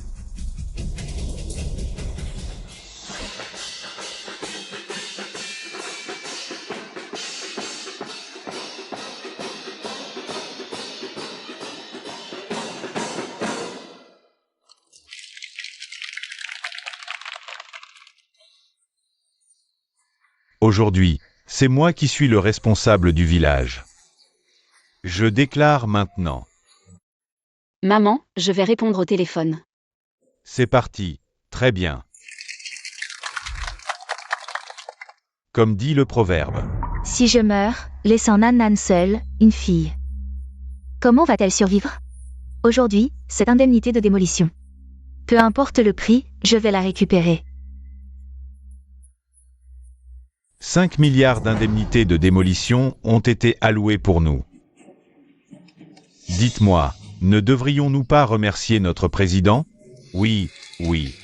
Aujourd'hui, c'est moi qui suis le responsable du village. Je déclare maintenant. Maman, je vais répondre au téléphone. C'est parti. Très bien. Comme dit le proverbe. Si je meurs, laissant Nan seule, une fille. Comment va-t-elle survivre? Aujourd'hui, cette indemnité de démolition. Peu importe le prix, je vais la récupérer. 5 milliards d'indemnités de démolition ont été allouées pour nous. Dites-moi, ne devrions-nous pas remercier notre président? Oui, oui.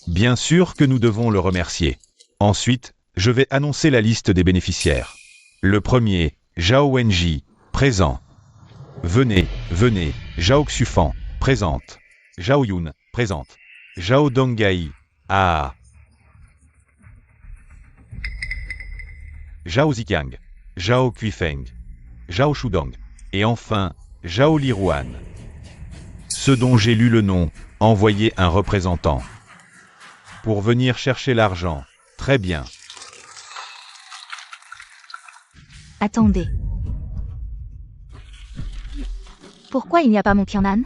Bien sûr que nous devons le remercier. Ensuite, je vais annoncer la liste des bénéficiaires. Le premier, Zhao Wenji, présent. Venez, venez, Zhao Xufan, présente. Zhao Yun, présente. Zhao Donggai, ah. Zhao Ziqiang, Zhao Kuifeng, Zhao Shudong, et enfin, Zhao Liruan. Ceux dont j'ai lu le nom, envoyez un représentant. Pour venir chercher l'argent. Très bien. Attendez. Pourquoi il n'y a pas mon Qianan?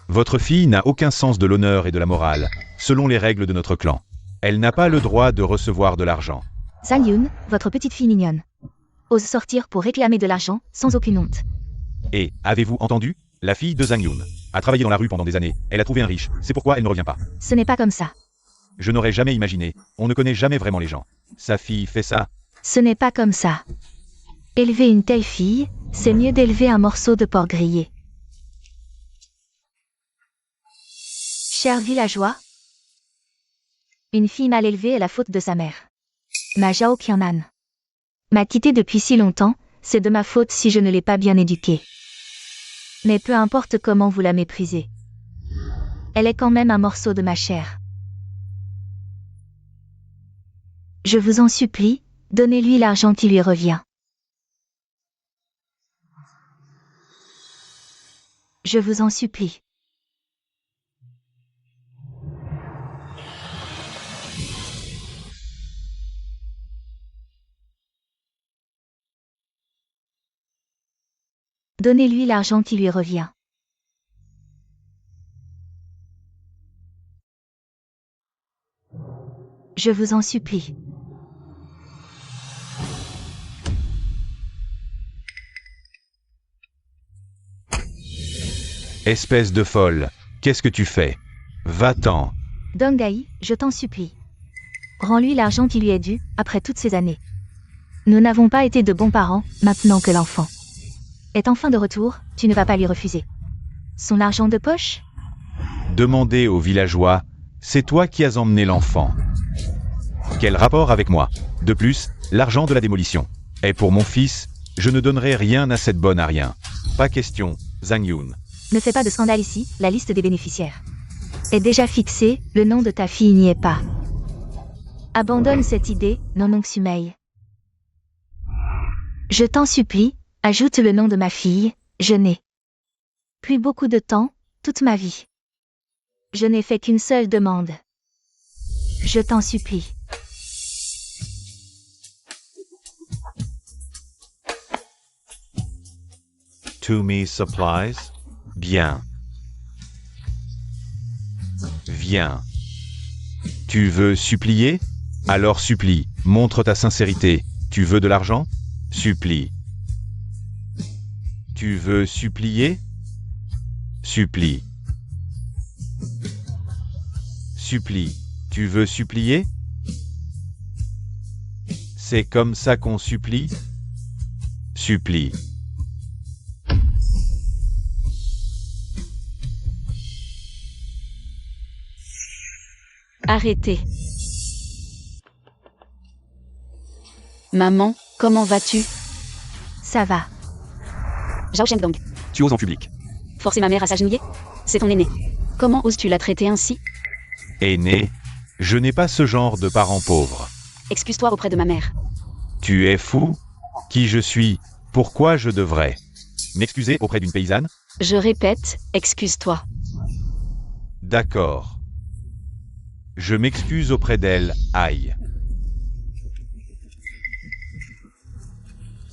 Votre fille n'a aucun sens de l'honneur et de la morale, selon les règles de notre clan. Elle n'a pas le droit de recevoir de l'argent. Zhang Yun, votre petite fille mignonne, ose sortir pour réclamer de l'argent, sans aucune honte. Et, avez-vous entendu? La fille de Zhang Yun a travaillé dans la rue pendant des années, elle a trouvé un riche, c'est pourquoi elle ne revient pas. Ce n'est pas comme ça. Je n'aurais jamais imaginé, on ne connaît jamais vraiment les gens. Sa fille fait ça. Ce n'est pas comme ça. Élever une telle fille, c'est mieux d'élever un morceau de porc grillé. Chers villageois, une fille mal élevée est la faute de sa mère. Ma Zhao Qianan m'a quitté depuis si longtemps, c'est de ma faute si je ne l'ai pas bien éduquée. Mais peu importe comment vous la méprisez. Elle est quand même un morceau de ma chair. Je vous en supplie, donnez-lui l'argent qui lui revient. Je vous en supplie. Donnez-lui l'argent qui lui revient. Je vous en supplie. Espèce de folle, qu'est-ce que tu fais? Va-t'en. Donggai, je t'en supplie. Rends-lui l'argent qui lui est dû, après toutes ces années. Nous n'avons pas été de bons parents, maintenant que l'enfant est enfin de retour, tu ne vas pas lui refuser son argent de poche? Demandez aux villageois, c'est toi qui as emmené l'enfant. Quel rapport avec moi? De plus, l'argent de la démolition est pour mon fils, je ne donnerai rien à cette bonne à rien. Pas question, Zhang Yun. Ne fais pas de scandale ici, la liste des bénéficiaires est déjà fixée, le nom de ta fille n'y est pas. Abandonne cette idée, non Sumei. Je t'en supplie, ajoute le nom de ma fille, je n'ai plus beaucoup de temps, toute ma vie. Je n'ai fait qu'une seule demande. Je t'en supplie. To me supplies? Bien. Viens. Tu veux supplier? Alors supplie, montre ta sincérité. Tu veux de l'argent? Supplie. Tu veux supplier? Supplie. Supplie. Tu veux supplier? C'est comme ça qu'on supplie? Supplie. Arrêtez. Maman, comment vas-tu? Ça va. Zhao Shengdong. Tu oses en public. Forcer ma mère à s'agenouiller? C'est ton aîné. Comment oses-tu la traiter ainsi? Aîné, je n'ai pas ce genre de parents pauvres. Excuse-toi auprès de ma mère. Tu es fou? Qui je suis? Pourquoi je devrais m'excuser auprès d'une paysanne? Je répète, excuse-toi. D'accord. Je m'excuse auprès d'elle, aïe.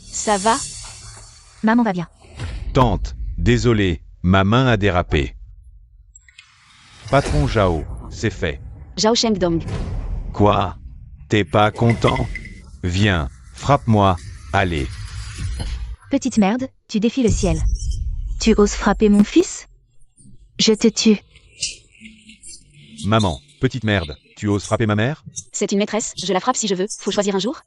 Ça va? Maman va bien. Tante, désolé, ma main a dérapé. Patron Zhao, c'est fait. Zhao Shengdong. Quoi? T'es pas content? Viens, frappe-moi, allez. Petite merde, tu défies le ciel. Tu oses frapper mon fils? Je te tue. Maman, petite merde, tu oses frapper ma mère? C'est une maîtresse, je la frappe si je veux. Faut choisir un jour?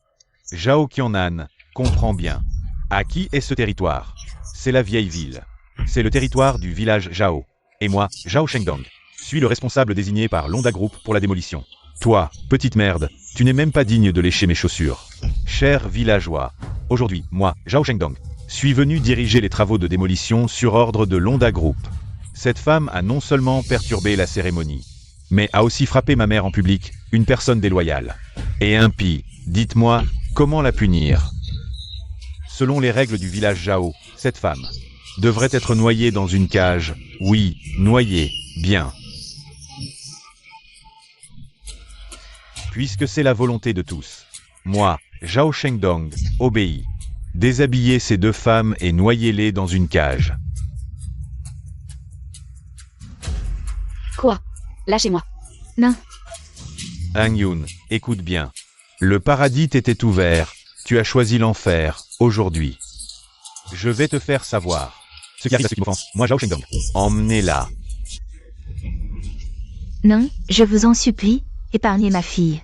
Zhao Qianan, comprends bien. À qui est ce territoire? C'est la vieille ville. C'est le territoire du village Zhao. Et moi, Zhao Shengdong, suis le responsable désigné par l'Honda Group pour la démolition. Toi, petite merde, tu n'es même pas digne de lécher mes chaussures. Chers villageois, aujourd'hui, moi, Zhao Shengdong, suis venu diriger les travaux de démolition sur ordre de l'Honda Group. Cette femme a non seulement perturbé la cérémonie, mais a aussi frappé ma mère en public, une personne déloyale. Et impie, dites-moi, comment la punir? Selon les règles du village Zhao, cette femme devrait être noyée dans une cage. Oui, noyée, bien. Puisque c'est la volonté de tous. Moi, Zhao Shengdong, obéis. Déshabillez ces deux femmes et noyez-les dans une cage. Quoi? Lâchez-moi. Non. Han-Yun, écoute bien. Le paradis t'était ouvert, tu as choisi l'enfer, aujourd'hui. Je vais te faire savoir. Ce qui arrive à ceux qui m'offensent, moi Zhao Shengdong. Emmenez-la. Non, je vous en supplie, épargnez ma fille.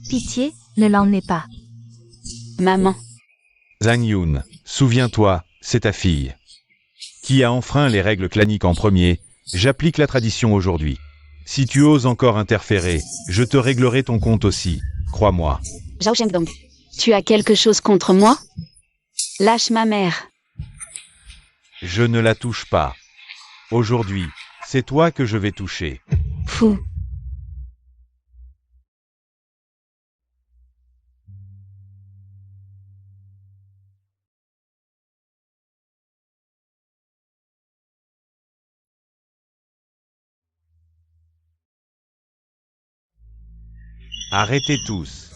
Pitié, ne l'emmenez pas. Maman. Han-Yun, souviens-toi, c'est ta fille. Qui a enfreint les règles claniques en premier, j'applique la tradition aujourd'hui. Si tu oses encore interférer, je te réglerai ton compte aussi, crois-moi. Zhao Shengdong. Tu as quelque chose contre moi? Lâche ma mère. Je ne la touche pas. Aujourd'hui, c'est toi que je vais toucher. Fou. Arrêtez tous.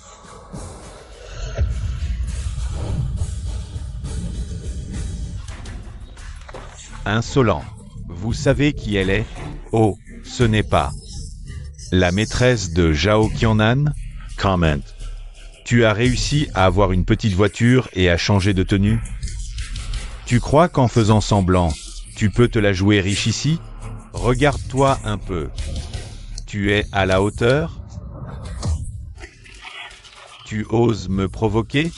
Insolent. Vous savez qui elle est? Oh, ce n'est pas la maîtresse de Zhao Qianan? Comment? Tu as réussi à avoir une petite voiture et à changer de tenue? Tu crois qu'en faisant semblant, tu peux te la jouer riche ici? Regarde-toi un peu. Tu es à la hauteur? Tu oses me provoquer?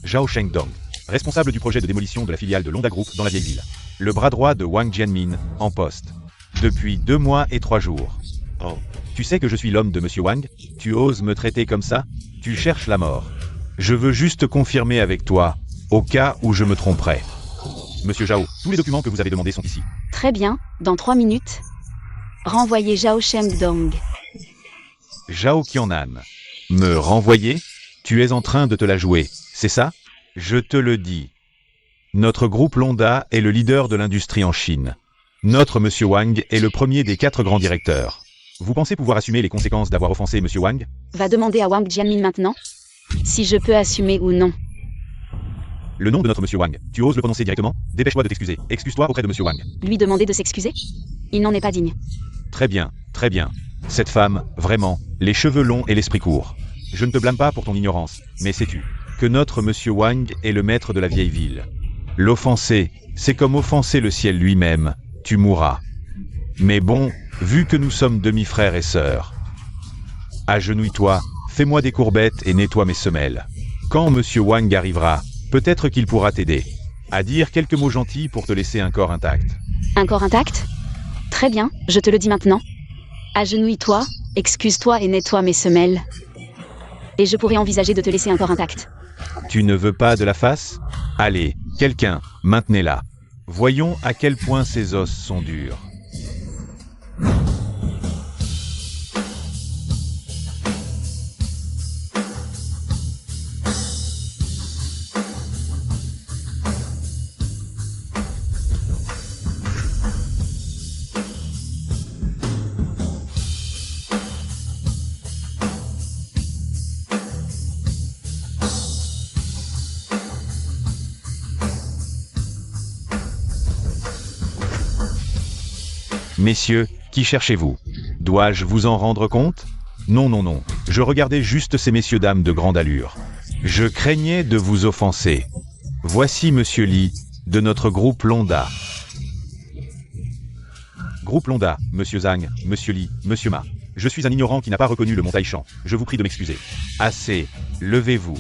Zhao Shengdong, responsable du projet de démolition de la filiale de l'Honda Group dans la vieille ville. Le bras droit de Wang Jianmin, en poste. Depuis 2 mois et 3 jours. Oh. Tu sais que je suis l'homme de Monsieur Wang? Tu oses me traiter comme ça? Tu cherches la mort. Je veux juste confirmer avec toi, au cas où je me tromperais. Monsieur Zhao, tous les documents que vous avez demandés sont ici. Très bien, dans 3 minutes. Renvoyez Zhao Shengdong. Zhao Qianan. Me renvoyer? Tu es en train de te la jouer, c'est ça? Je te le dis. Notre groupe Londa est le leader de l'industrie en Chine. Notre Monsieur Wang est le premier des 4 grands directeurs. Vous pensez pouvoir assumer les conséquences d'avoir offensé Monsieur Wang? Va demander à Wang Jianmin maintenant si je peux assumer ou non. Le nom de notre Monsieur Wang, tu oses le prononcer directement? Dépêche-toi de t'excuser. Excuse-toi auprès de Monsieur Wang. Lui demander de s'excuser? Il n'en est pas digne. Très bien, très bien. Cette femme, vraiment, les cheveux longs et l'esprit court. Je ne te blâme pas pour ton ignorance, mais sais-tu que notre Monsieur Wang est le maître de la vieille ville? L'offenser, c'est comme offenser le ciel lui-même. Tu mourras. Mais bon, vu que nous sommes demi-frères et sœurs. Agenouille-toi, fais-moi des courbettes et nettoie mes semelles. Quand Monsieur Wang arrivera, peut-être qu'il pourra t'aider à dire quelques mots gentils pour te laisser un corps intact. Un corps intact? Très bien, je te le dis maintenant. Agenouille-toi, excuse-toi et nettoie mes semelles. Et je pourrais envisager de te laisser un corps intact. Tu ne veux pas de la face? Allez, quelqu'un, maintenez-la. Voyons à quel point ses os sont durs. Messieurs, qui cherchez-vous? Dois-je vous en rendre compte? Non, non, non, je regardais juste ces messieurs-dames de grande allure. Je craignais de vous offenser. Voici Monsieur Lee, de notre groupe Londa. Groupe Londa, Monsieur Zhang, Monsieur Lee, Monsieur Ma. Je suis un ignorant qui n'a pas reconnu le mont Taishan. Je vous prie de m'excuser. Assez, levez-vous.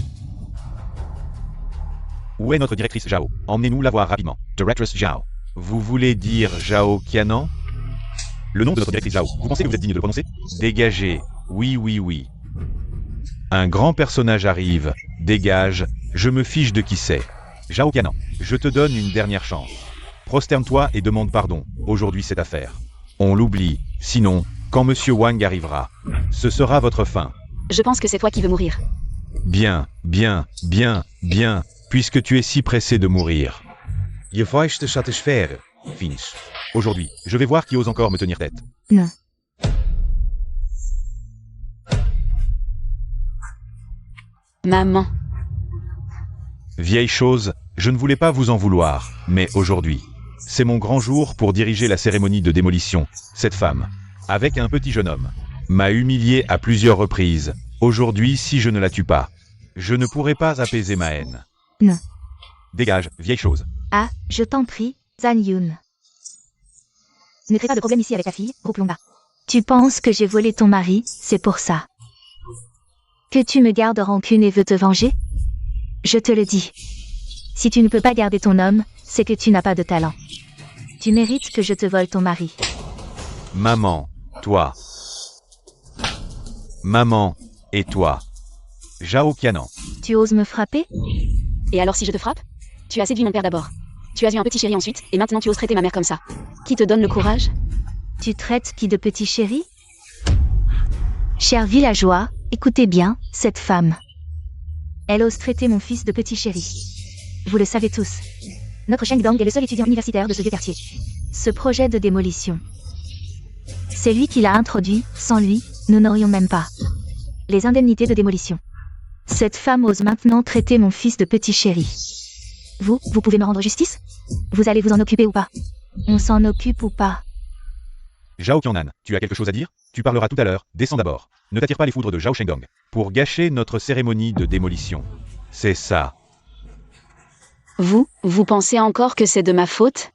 Où est notre directrice Zhao? Emmenez-nous la voir rapidement. Directrice Zhao. Vous voulez dire Zhao Qianan? Le nom de notre directrice Zhao, vous pensez que vous êtes digne de le prononcer? Dégagez. Oui, oui, oui. Un grand personnage arrive. Dégage. Je me fiche de qui c'est. Zhao Qianan, je te donne une dernière chance. Prosterne-toi et demande pardon. Aujourd'hui c'est affaire. On l'oublie. Sinon, quand Monsieur Wang arrivera, ce sera votre fin. Je pense que c'est toi qui veux mourir. Bien, bien, bien, bien, puisque tu es si pressé de mourir. Je vais te satisfaire, Finch. Aujourd'hui, je vais voir qui ose encore me tenir tête. Non. Maman. Vieille chose, je ne voulais pas vous en vouloir, mais aujourd'hui, c'est mon grand jour pour diriger la cérémonie de démolition. Cette femme, avec un petit jeune homme, m'a humilié à plusieurs reprises. Aujourd'hui, si je ne la tue pas, je ne pourrai pas apaiser ma haine. Non. Dégage, vieille chose. Ah, je t'en prie, Zhang Yun. Ne crée pas de problème ici avec ta fille, groupe Londa. Tu penses que j'ai volé ton mari, c'est pour ça. Que tu me gardes rancune et veux te venger? Je te le dis. Si tu ne peux pas garder ton homme, c'est que tu n'as pas de talent. Tu mérites que je te vole ton mari. Maman, toi. Maman, et toi. Zhao Qianan. Tu oses me frapper? Et alors si je te frappe? Tu as séduit mon père d'abord. Tu as eu un petit chéri ensuite, et maintenant tu oses traiter ma mère comme ça. Qui te donne le courage? Tu traites qui de petit chéri? Chers villageois, écoutez bien, cette femme. Elle ose traiter mon fils de petit chéri. Vous le savez tous. Notre Sheng Dong est le seul étudiant universitaire de ce vieux quartier. Ce projet de démolition. C'est lui qui l'a introduit, sans lui, nous n'aurions même pas les indemnités de démolition. Cette femme ose maintenant traiter mon fils de petit chéri. Vous pouvez me rendre justice? Vous allez vous en occuper ou pas? On s'en occupe ou pas? Zhao Qianan, tu as quelque chose à dire? Tu parleras tout à l'heure, descends d'abord. Ne t'attire pas les foudres de Zhao Shengdong. Pour gâcher notre cérémonie de démolition. C'est ça. Vous pensez encore que c'est de ma faute?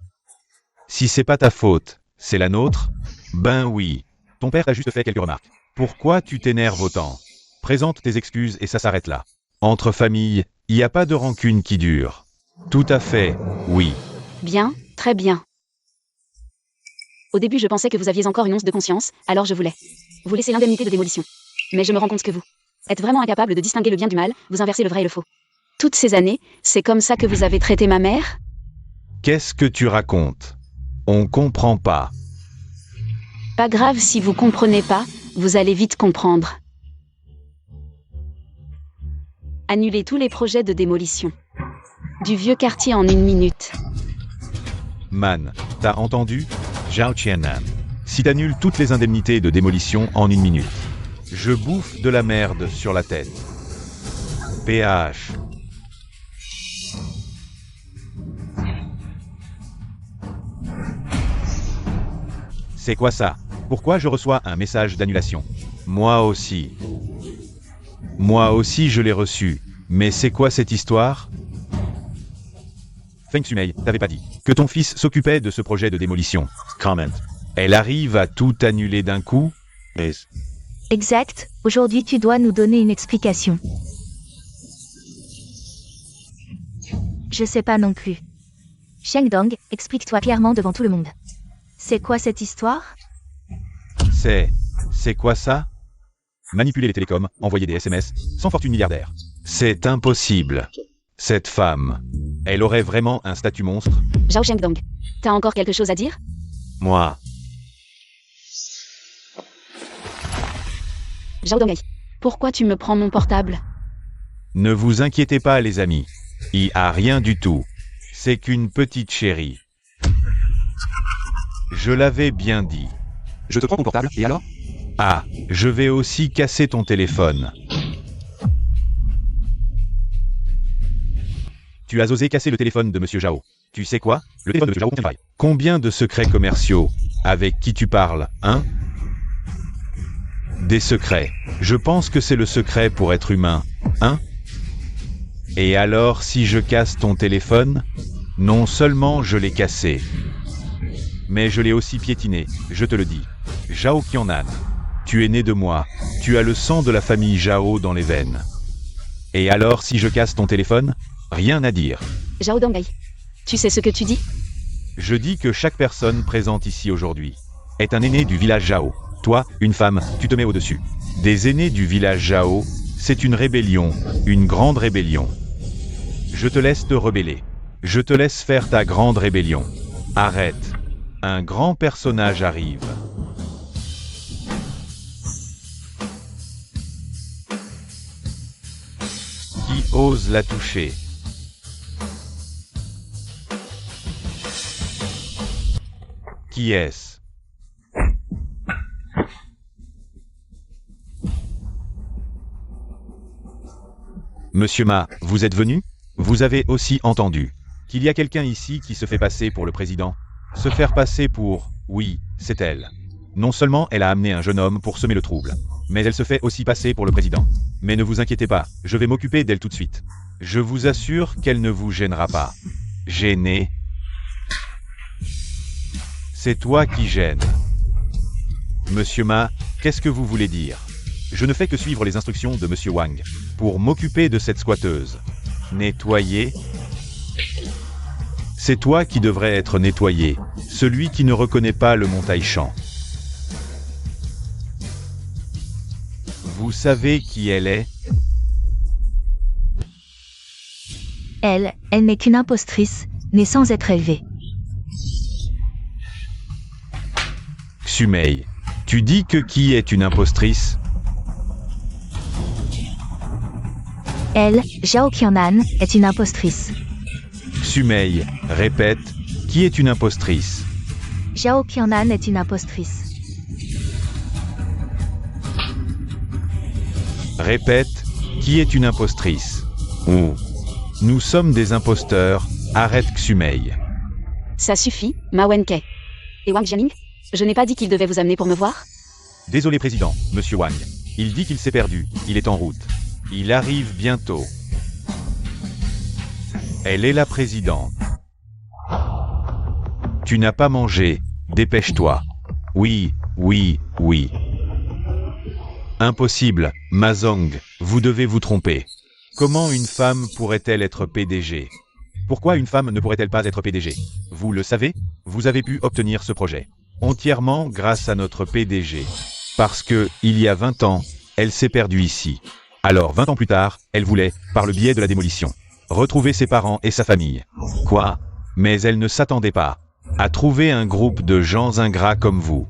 Si c'est pas ta faute, c'est la nôtre? Ben oui. Ton père t'a juste fait quelques remarques. Pourquoi tu t'énerves autant? Présente tes excuses et ça s'arrête là. Entre familles, il n'y a pas de rancune qui dure. Tout à fait, oui. Bien, très bien. Au début je pensais que vous aviez encore une once de conscience, alors je voulais vous laisser l'indemnité de démolition. Mais je me rends compte que vous êtes vraiment incapable de distinguer le bien du mal, vous inversez le vrai et le faux. Toutes ces années, c'est comme ça que vous avez traité ma mère? Qu'est-ce que tu racontes? On comprend pas. Pas grave si vous comprenez pas, vous allez vite comprendre. Annulez tous les projets de démolition du vieux quartier en 1 minute. Man, t'as entendu? Zhao Qianan. Si t'annules toutes les indemnités de démolition en 1 minute, je bouffe de la merde sur la tête. PH. C'est quoi ça? Pourquoi je reçois un message d'annulation? Moi aussi. Moi aussi je l'ai reçu. Mais c'est quoi cette histoire? Feng Sumei, t'avais pas dit que ton fils s'occupait de ce projet de démolition. Comment? Elle arrive à tout annuler d'un coup. Mais Exact, aujourd'hui tu dois nous donner une explication. Je sais pas non plus. Shengdong, explique-toi clairement devant tout le monde. C'est quoi cette histoire? c'est quoi ça? Manipuler les télécoms, envoyer des SMS, sans fortune milliardaire. C'est impossible. Cette femme, elle aurait vraiment un statut monstre? Zhao Shengdong. T'as encore quelque chose à dire? Moi, Zhao Donghai. Pourquoi tu me prends mon portable? ne vous inquiétez pas les amis. Il a rien du tout. C'est qu'une petite chérie. Je l'avais bien dit. Je te prends ton portable, et alors? Ah, je vais aussi casser ton téléphone. Tu as osé casser le téléphone de Monsieur Zhao. Tu sais quoi? Le téléphone de Monsieur Zhao contient faille. Combien de secrets commerciaux? Avec qui tu parles, hein? Des secrets. Je pense que c'est le secret pour être humain, hein? Et alors, si je casse ton téléphone? Non seulement je l'ai cassé, mais je l'ai aussi piétiné, je te le dis. Zhao Qianan, tu es né de moi, tu as le sang de la famille Zhao dans les veines. Et alors si je casse ton téléphone? Rien à dire. Zhao Donghai. Tu sais ce que tu dis? Je dis que chaque personne présente ici aujourd'hui est un aîné du village Zhao. Toi, une femme, tu te mets au-dessus. Des aînés du village Zhao, c'est une rébellion, une grande rébellion. Je te laisse te rebeller. Je te laisse faire ta grande rébellion. Arrête. Un grand personnage arrive. Qui ose la toucher? Qui est-ce? Monsieur Ma, vous êtes venu? Vous avez aussi entendu qu'il y a quelqu'un ici qui se fait passer pour le président? Se faire passer pour... Oui, c'est elle. Non seulement elle a amené un jeune homme pour semer le trouble, mais elle se fait aussi passer pour le président. Mais ne vous inquiétez pas, je vais m'occuper d'elle tout de suite. Je vous assure qu'elle ne vous gênera pas. Gêner? C'est toi qui gênes. Monsieur Ma, qu'est-ce que vous voulez dire? Je ne fais que suivre les instructions de Monsieur Wang pour m'occuper de cette squatteuse. Nettoyer? C'est toi qui devrais être nettoyé, celui qui ne reconnaît pas le mont Taishan. Vous savez qui elle est? Elle n'est qu'une impostrice, née sans être élevée. Xumei, tu dis que qui est une impostrice? Elle, Zhao Qianan, est une impostrice. Xumei, répète, qui est une impostrice? Zhao Qianan est une impostrice. Répète, qui est une impostrice? Oh. Nous sommes des imposteurs, arrête Xumei. Ça suffit, Ma Wenkai. Et Wang Jiaming? Je n'ai pas dit qu'il devait vous amener pour me voir? Désolé président, monsieur Wang. Il dit qu'il s'est perdu, il est en route. Il arrive bientôt. Elle est la présidente. Tu n'as pas mangé, dépêche-toi. Oui, oui, oui. Impossible, Ma Zong, vous devez vous tromper. Comment une femme pourrait-elle être PDG? Pourquoi une femme ne pourrait-elle pas être PDG? Vous le savez, vous avez pu obtenir ce projet entièrement grâce à notre PDG. Parce que, il y a 20 ans, elle s'est perdue ici. Alors 20 ans plus tard, elle voulait, par le biais de la démolition, retrouver ses parents et sa famille. Quoi? Mais elle ne s'attendait pas à trouver un groupe de gens ingrats comme vous.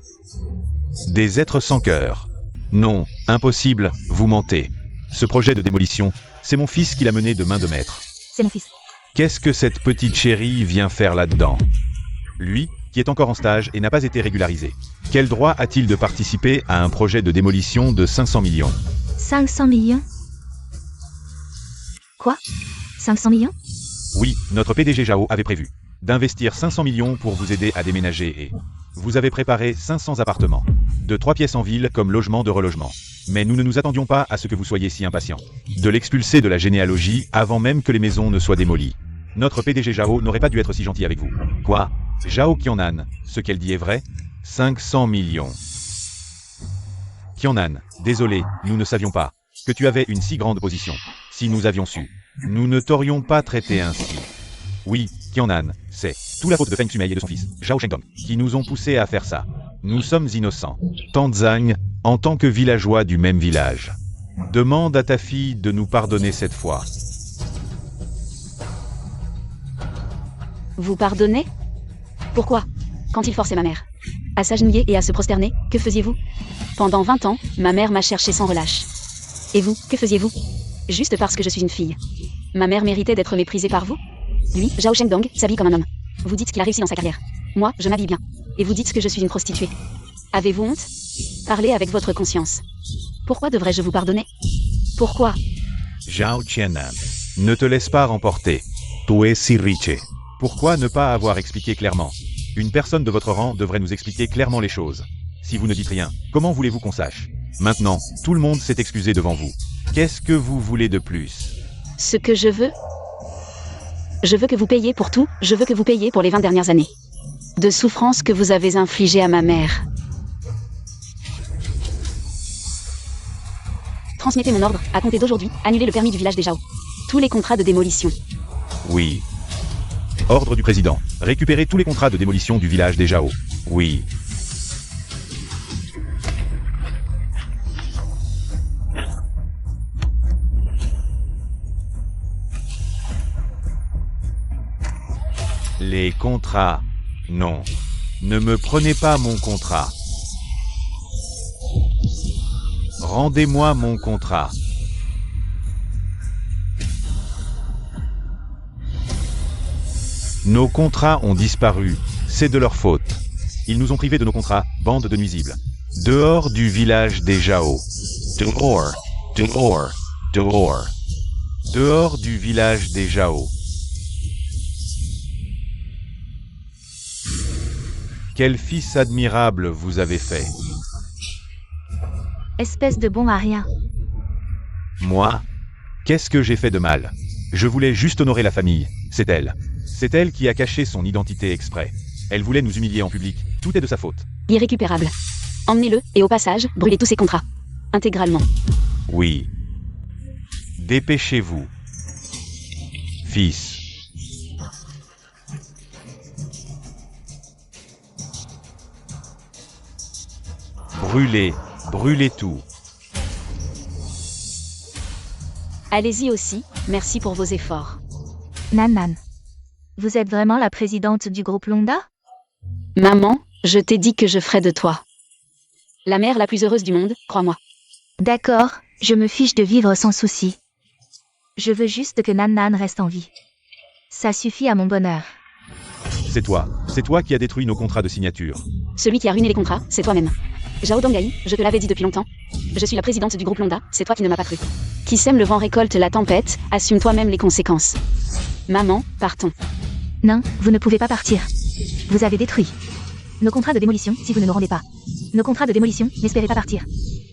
Des êtres sans cœur. Non, impossible, vous mentez. Ce projet de démolition, c'est mon fils qui l'a mené de main de maître. C'est mon fils. Qu'est-ce que cette petite chérie vient faire là-dedans? Lui, qui est encore en stage et n'a pas été régularisé. Quel droit a-t-il de participer à un projet de démolition de 500 millions? 500 millions? Quoi? 500 millions? Oui, notre PDG Zhao avait prévu d'investir 500 millions pour vous aider à déménager et vous avez préparé 500 appartements, de 3 pièces en ville comme logement de relogement. Mais nous ne nous attendions pas à ce que vous soyez si impatient de l'expulser de la généalogie avant même que les maisons ne soient démolies. Notre PDG Zhao n'aurait pas dû être si gentil avec vous. Quoi? Zhao Qianan, ce qu'elle dit est vrai? 500 millions. Kyonan, désolé, nous ne savions pas que tu avais une si grande position. Si nous avions su, nous ne t'aurions pas traité ainsi. Oui, Kyonan, c'est tout la faute de Feng Sumei et de son fils, Zhao Shengtong, qui nous ont poussés à faire ça. Nous sommes innocents. Tanzang, en tant que villageois du même village, demande à ta fille de nous pardonner cette fois. Vous pardonnez? Pourquoi? Quand il forçait ma mère à s'agenouiller et à se prosterner, que faisiez-vous? Pendant 20 ans, ma mère m'a cherché sans relâche. Et vous, que faisiez-vous? Juste parce que je suis une fille. Ma mère méritait d'être méprisée par vous? Lui, Zhao Shengdong, s'habille comme un homme. Vous dites qu'il a réussi dans sa carrière. Moi, je m'habille bien. Et vous dites que je suis une prostituée. Avez-vous honte? Parlez avec votre conscience. Pourquoi devrais-je vous pardonner? Pourquoi? Zhao Qianan, ne te laisse pas remporter. Tu es si riche. Pourquoi ne pas avoir expliqué clairement? Une personne de votre rang devrait nous expliquer clairement les choses. Si vous ne dites rien, comment voulez-vous qu'on sache? Maintenant, tout le monde s'est excusé devant vous. Qu'est-ce que vous voulez de plus? Ce que je veux? Je veux que vous payiez pour tout, je veux que vous payiez pour les 20 dernières années de souffrance que vous avez infligées à ma mère. Transmettez mon ordre, à compter d'aujourd'hui, annulez le permis du village des Zhao. Tous les contrats de démolition. Oui. Ordre du président. Récupérez tous les contrats de démolition du village des Zhao. Oui. Les contrats. Non. Ne me prenez pas mon contrat. Rendez-moi mon contrat. Nos contrats ont disparu. C'est de leur faute. Ils nous ont privés de nos contrats, bande de nuisibles. Dehors du village des Zhao. Dehors. Dehors. Dehors. Dehors du village des Zhao. Quel fils admirable vous avez fait. Espèce de bon à rien. Moi? Qu'est-ce que j'ai fait de mal? Je voulais juste honorer la famille, c'est elle. C'est elle qui a caché son identité exprès. Elle voulait nous humilier en public, tout est de sa faute. Irrécupérable. Emmenez-le, et au passage, brûlez tous ses contrats. Intégralement. Oui. Dépêchez-vous. Fils. Brûlez, brûlez tout. Allez-y aussi, merci pour vos efforts. Nan. Vous êtes vraiment la présidente du groupe Londa? Maman, je t'ai dit que je ferais de toi la mère la plus heureuse du monde, crois-moi. D'accord, je me fiche de vivre sans souci. Je veux juste que Nan reste en vie. Ça suffit à mon bonheur. C'est toi qui as détruit nos contrats de signature. Celui qui a ruiné les contrats, c'est toi-même. Zhao Donghaï, je te l'avais dit depuis longtemps. Je suis la présidente du groupe Londa, c'est toi qui ne m'as pas cru. Qui sème le vent récolte la tempête, assume toi-même les conséquences. Maman, partons. Non, vous ne pouvez pas partir. Vous avez détruit nos contrats de démolition si vous ne nous rendez pas. Nos contrats de démolition, n'espérez pas partir.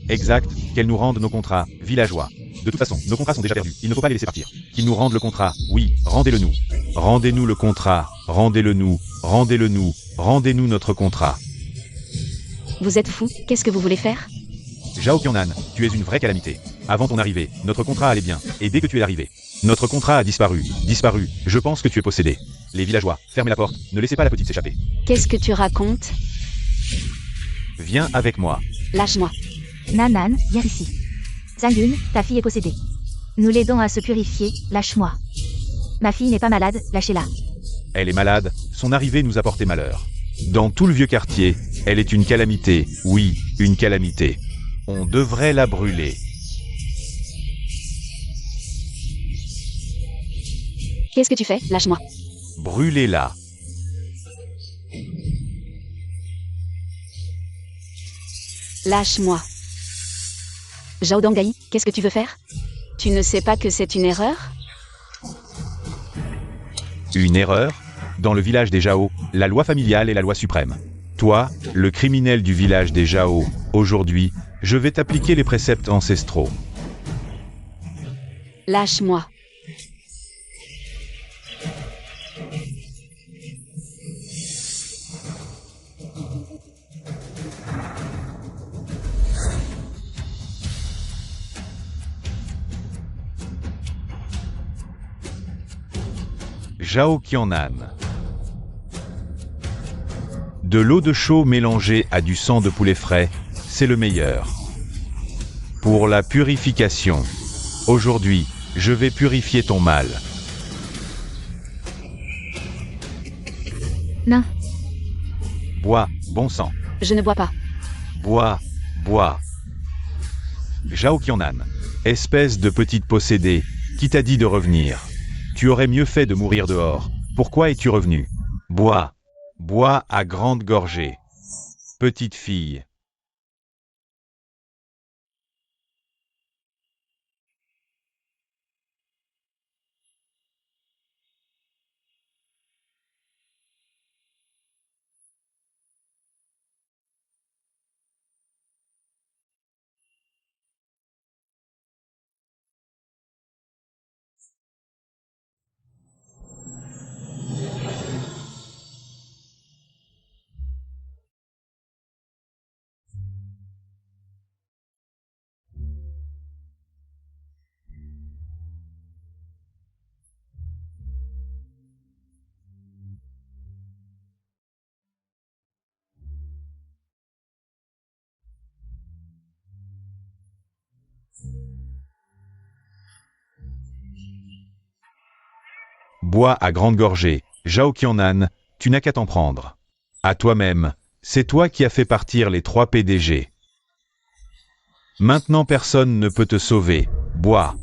Exact, qu'elle nous rende nos contrats, villageois. De toute façon, nos contrats sont déjà perdus, il ne faut pas les laisser partir. Qu'ils nous rendent le contrat, oui, rendez-le nous. Rendez-nous le contrat, rendez-le nous, rendez-le nous, rendez-nous notre contrat. Vous êtes fou, qu'est-ce que vous voulez faire? Zhao Qianan, tu es une vraie calamité. Avant ton arrivée, notre contrat allait bien, et dès que tu es arrivé, notre contrat a disparu, je pense que tu es possédé. Les villageois, fermez la porte, ne laissez pas la petite s'échapper. Qu'est-ce que tu racontes? Viens avec moi. Lâche-moi. Nan, viens ici. Zangyun, ta fille est possédée. Nous l'aidons à se purifier, lâche-moi. Ma fille n'est pas malade, lâchez-la. Elle est malade, son arrivée nous a porté malheur. Dans tout le vieux quartier, elle est une calamité, oui, une calamité. On devrait la brûler. Qu'est-ce que tu fais? Lâche-moi. Brûlez-la. Lâche-moi. Zhao Donghaï, qu'est-ce que tu veux faire? Tu ne sais pas que c'est une erreur? Une erreur? Dans le village des Zhao, la loi familiale est la loi suprême. Toi, le criminel du village des Zhao, aujourd'hui, je vais t'appliquer les préceptes ancestraux. Lâche-moi. Zhao Qianan. De l'eau de chaux mélangée à du sang de poulet frais, c'est le meilleur. Pour la purification. Aujourd'hui, je vais purifier ton mal. Non. Bois, bon sang. Je ne bois pas. Bois, bois. Zhao Qianan. Espèce de petite possédée, qui t'a dit de revenir? Tu aurais mieux fait de mourir dehors. Pourquoi es-tu revenu? Bois. Bois à grande gorgée. Petite fille. Bois à grande gorgée. Zhao Qianan, tu n'as qu'à t'en prendre. À toi-même, c'est toi qui as fait partir les 3 PDG. Maintenant personne ne peut te sauver. Bois.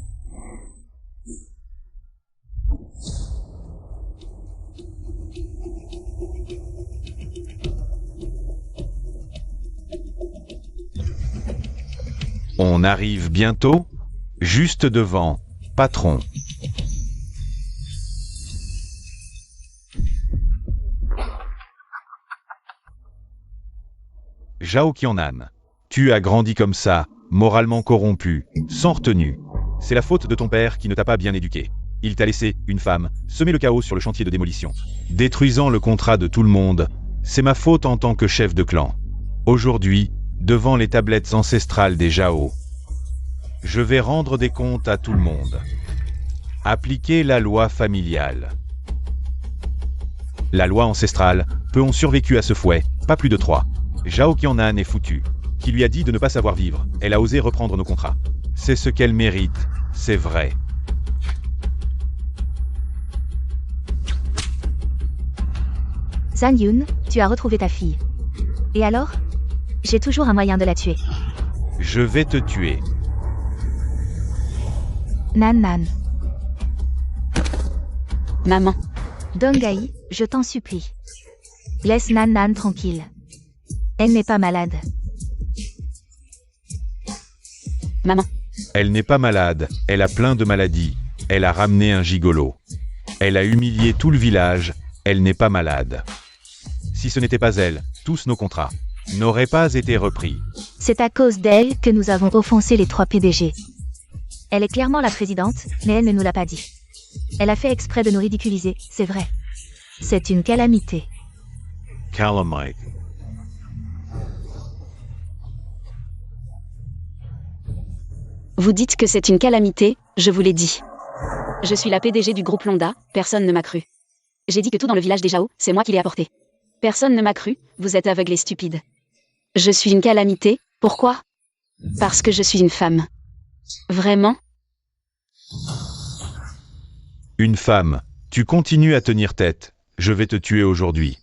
On arrive bientôt? Juste devant, patron. Zhao Qianan. Tu as grandi comme ça, moralement corrompu, sans retenue. C'est la faute de ton père qui ne t'a pas bien éduqué. Il t'a laissé, une femme, semer le chaos sur le chantier de démolition. Détruisant le contrat de tout le monde, c'est ma faute en tant que chef de clan. Aujourd'hui, devant les tablettes ancestrales des Zhao, je vais rendre des comptes à tout le monde. Appliquer la loi familiale. La loi ancestrale, peu ont survécu à ce fouet, pas plus de 3. Zhao Qianan est foutu. Qui lui a dit de ne pas savoir vivre? Elle a osé reprendre nos contrats. C'est ce qu'elle mérite, c'est vrai. Zhang Yun, tu as retrouvé ta fille. Et alors? J'ai toujours un moyen de la tuer. Je vais te tuer. Nan Nan. Maman. Dong-Gai, je t'en supplie. Laisse Nan Nan tranquille. Elle n'est pas malade. Maman. Elle n'est pas malade, elle a plein de maladies. Elle a ramené un gigolo. Elle a humilié tout le village, elle n'est pas malade. Si ce n'était pas elle, tous nos contrats n'auraient pas été repris. C'est à cause d'elle que nous avons offensé les 3 PDG. Elle est clairement la présidente, mais elle ne nous l'a pas dit. Elle a fait exprès de nous ridiculiser, c'est vrai. C'est une calamité. Calamite. Vous dites que c'est une calamité, je vous l'ai dit. Je suis la PDG du groupe Londa, personne ne m'a cru. J'ai dit que tout dans le village des Zhao, c'est moi qui l'ai apporté. Personne ne m'a cru, vous êtes aveugles et stupides. Je suis une calamité, pourquoi? Parce que je suis une femme. Vraiment? Une femme, tu continues à tenir tête, je vais te tuer aujourd'hui.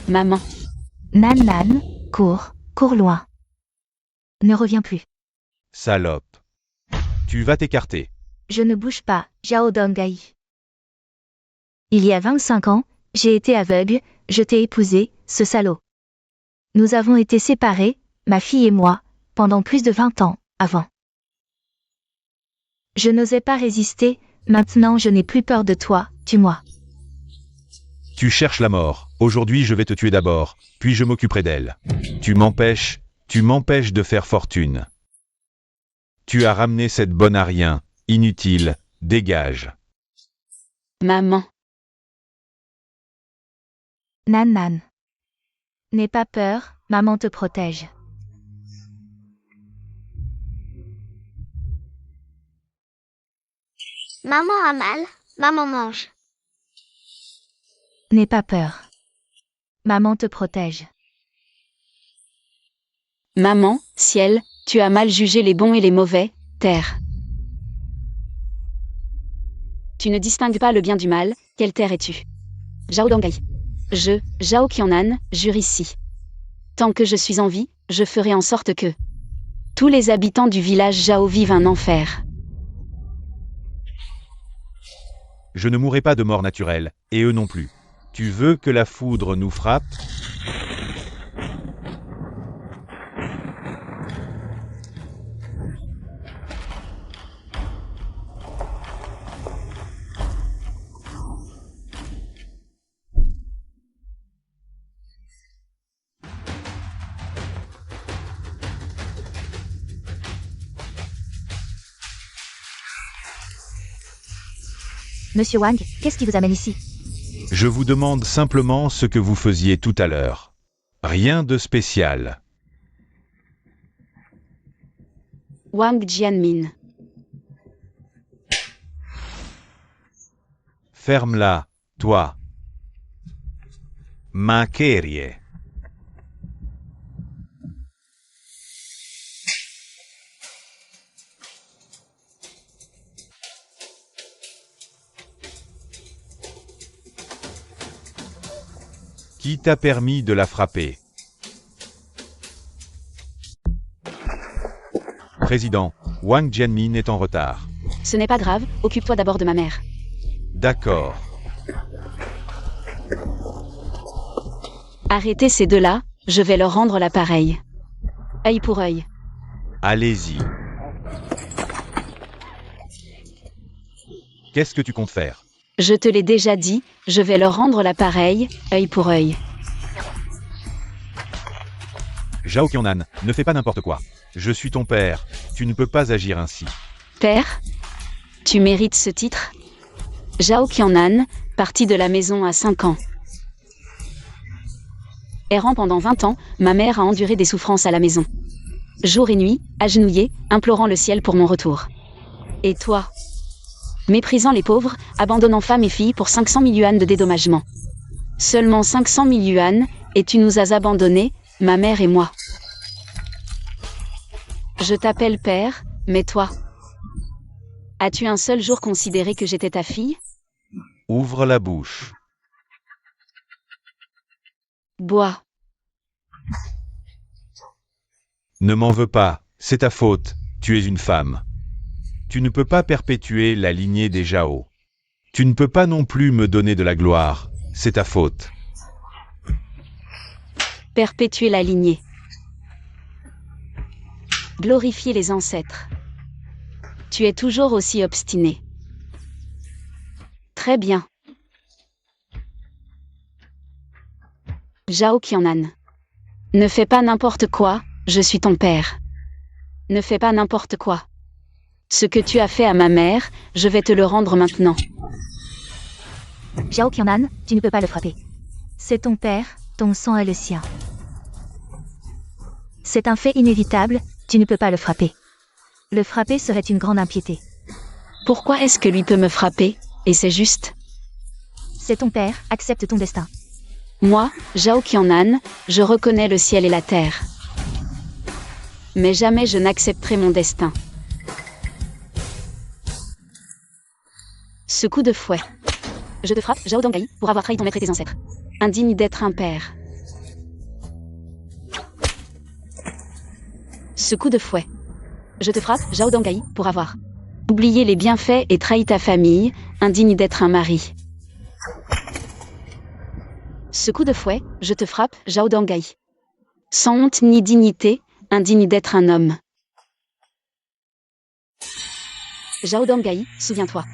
Maman. Nan Nan, cours loin. Ne reviens plus. Salope. Tu vas t'écarter. Je ne bouge pas, Zhao Dong-Gai. Il y a 25 ans, j'ai été aveugle, je t'ai épousé, ce salaud. Nous avons été séparés, ma fille et moi, pendant plus de 20 ans, avant. Je n'osais pas résister, maintenant je n'ai plus peur de toi, tue-moi. Tu cherches la mort, aujourd'hui je vais te tuer d'abord, puis je m'occuperai d'elle. Tu m'empêches de faire fortune. Tu as ramené cette bonne à rien, inutile, dégage. Maman. Nan Nan. N'aie pas peur, maman te protège. Maman a mal, maman mange. N'aie pas peur. Maman te protège. Maman, ciel, tu as mal jugé les bons et les mauvais, terre. Tu ne distingues pas le bien du mal, quelle terre es-tu? Zhao Dangai. Je, Zhao Qianan, jure ici. Tant que je suis en vie, je ferai en sorte que tous les habitants du village Zhao vivent un enfer. Je ne mourrai pas de mort naturelle, et eux non plus. Tu veux que la foudre nous frappe? Monsieur Wang, qu'est-ce qui vous amène ici? Je vous demande simplement ce que vous faisiez tout à l'heure. Rien de spécial. Wang Jianmin. Ferme-la, toi. Ma Kerie. Qui t'a permis de la frapper? Président, Wang Jianmin est en retard. Ce n'est pas grave, occupe-toi d'abord de ma mère. D'accord. Arrêtez ces deux-là, je vais leur rendre l'appareil. Œil pour œil. Allez-y. Qu'est-ce que tu comptes faire? Je te l'ai déjà dit, je vais leur rendre l'appareil, œil pour œil. Zhao Qianan, ne fais pas n'importe quoi. Je suis ton père, tu ne peux pas agir ainsi. Père? Tu mérites ce titre? Zhao Qianan, parti de la maison à 5 ans. Errant pendant 20 ans, ma mère a enduré des souffrances à la maison. Jour et nuit, agenouillée, implorant le ciel pour mon retour. Et toi? Méprisant les pauvres, abandonnant femmes et filles pour 500 000 yuan de dédommagement. Seulement 500 000 yuan, et tu nous as abandonnés, ma mère et moi. Je t'appelle père, mais toi? As-tu un seul jour considéré que j'étais ta fille? Ouvre la bouche. Bois. Ne m'en veux pas, c'est ta faute, tu es une femme. Tu ne peux pas perpétuer la lignée des Zhao. Tu ne peux pas non plus me donner de la gloire, c'est ta faute. Perpétuer la lignée. Glorifier les ancêtres. Tu es toujours aussi obstiné. Très bien. Zhao Qianan. Ne fais pas n'importe quoi, je suis ton père. Ne fais pas n'importe quoi. Ce que tu as fait à ma mère, je vais te le rendre maintenant. Zhao Qianan, tu ne peux pas le frapper. C'est ton père, ton sang est le sien. C'est un fait inévitable, tu ne peux pas le frapper. Le frapper serait une grande impiété. Pourquoi est-ce que lui peut me frapper, et c'est juste? C'est ton père, accepte ton destin. Moi, Zhao Qianan, je reconnais le ciel et la terre. Mais jamais je n'accepterai mon destin. Ce coup de fouet. Je te frappe, Zhao Dangai, pour avoir trahi ton maître et tes ancêtres. Indigne d'être un père. Ce coup de fouet. Je te frappe, Zhao Dangai, pour avoir oublié les bienfaits et trahi ta famille, indigne d'être un mari. Ce coup de fouet, je te frappe, Zhao Dangai. Sans honte ni dignité, indigne d'être un homme. Zhao Dangai, souviens-toi.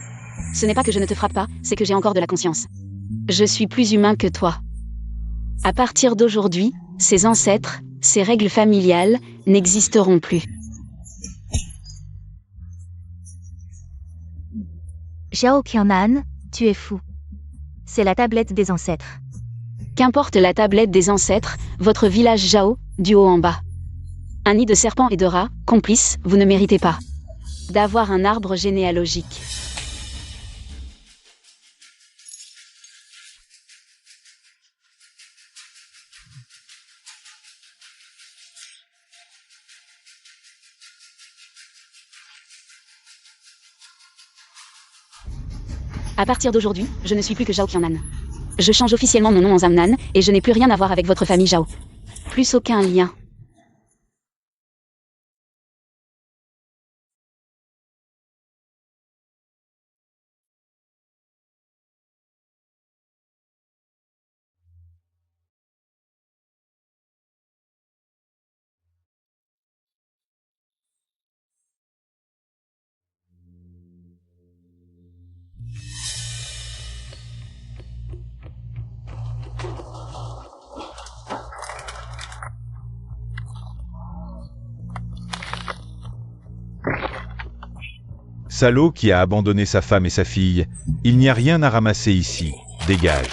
Ce n'est pas que je ne te frappe pas, c'est que j'ai encore de la conscience. Je suis plus humain que toi. À partir d'aujourd'hui, ces ancêtres, ces règles familiales, n'existeront plus. Zhao Qianan, tu es fou. C'est la tablette des ancêtres. Qu'importe la tablette des ancêtres, votre village Zhao, du haut en bas. Un nid de serpents et de rats, complices, vous ne méritez pas d'avoir un arbre généalogique. À partir d'aujourd'hui, je ne suis plus que Zhao Qiannan. Je change officiellement mon nom en Zamnan, et je n'ai plus rien à voir avec votre famille Zhao. Plus aucun lien. Salaud qui a abandonné sa femme et sa fille, il n'y a rien à ramasser ici, dégage.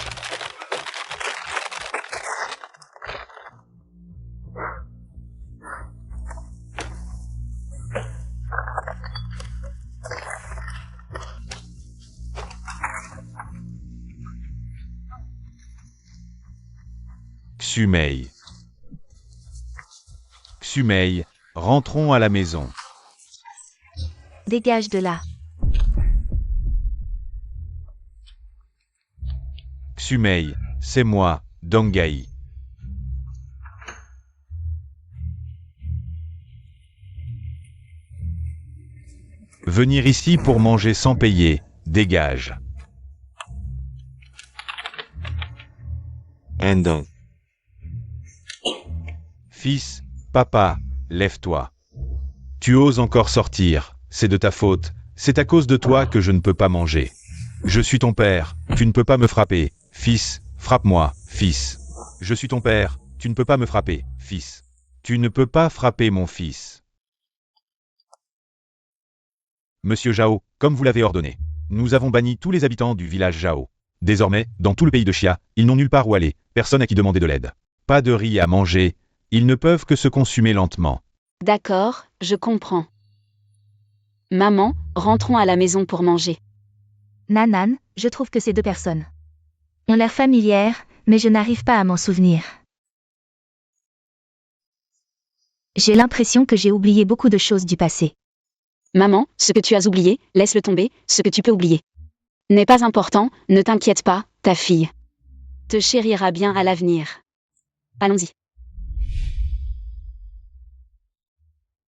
Xumei. Xumei, rentrons à la maison. Dégage de là. Xumei, c'est moi, Dangai. Venir ici pour manger sans payer, dégage. Endong. Fils, papa, lève-toi. Tu oses encore sortir, c'est de ta faute, c'est à cause de toi que je ne peux pas manger. Je suis ton père, tu ne peux pas me frapper, fils, frappe-moi, fils. Je suis ton père, tu ne peux pas me frapper, fils. Tu ne peux pas frapper mon fils. Monsieur Zhao, comme vous l'avez ordonné, nous avons banni tous les habitants du village Zhao. Désormais, dans tout le pays de Xia, ils n'ont nulle part où aller, personne à qui demander de l'aide. Pas de riz à manger, ils ne peuvent que se consumer lentement. D'accord, je comprends. Maman, rentrons à la maison pour manger. Nanan, je trouve que ces deux personnes ont l'air familières, mais je n'arrive pas à m'en souvenir. J'ai l'impression que j'ai oublié beaucoup de choses du passé. Maman, ce que tu as oublié, laisse-le tomber, ce que tu peux oublier n'est pas important, ne t'inquiète pas, ta fille te chérira bien à l'avenir. Allons-y.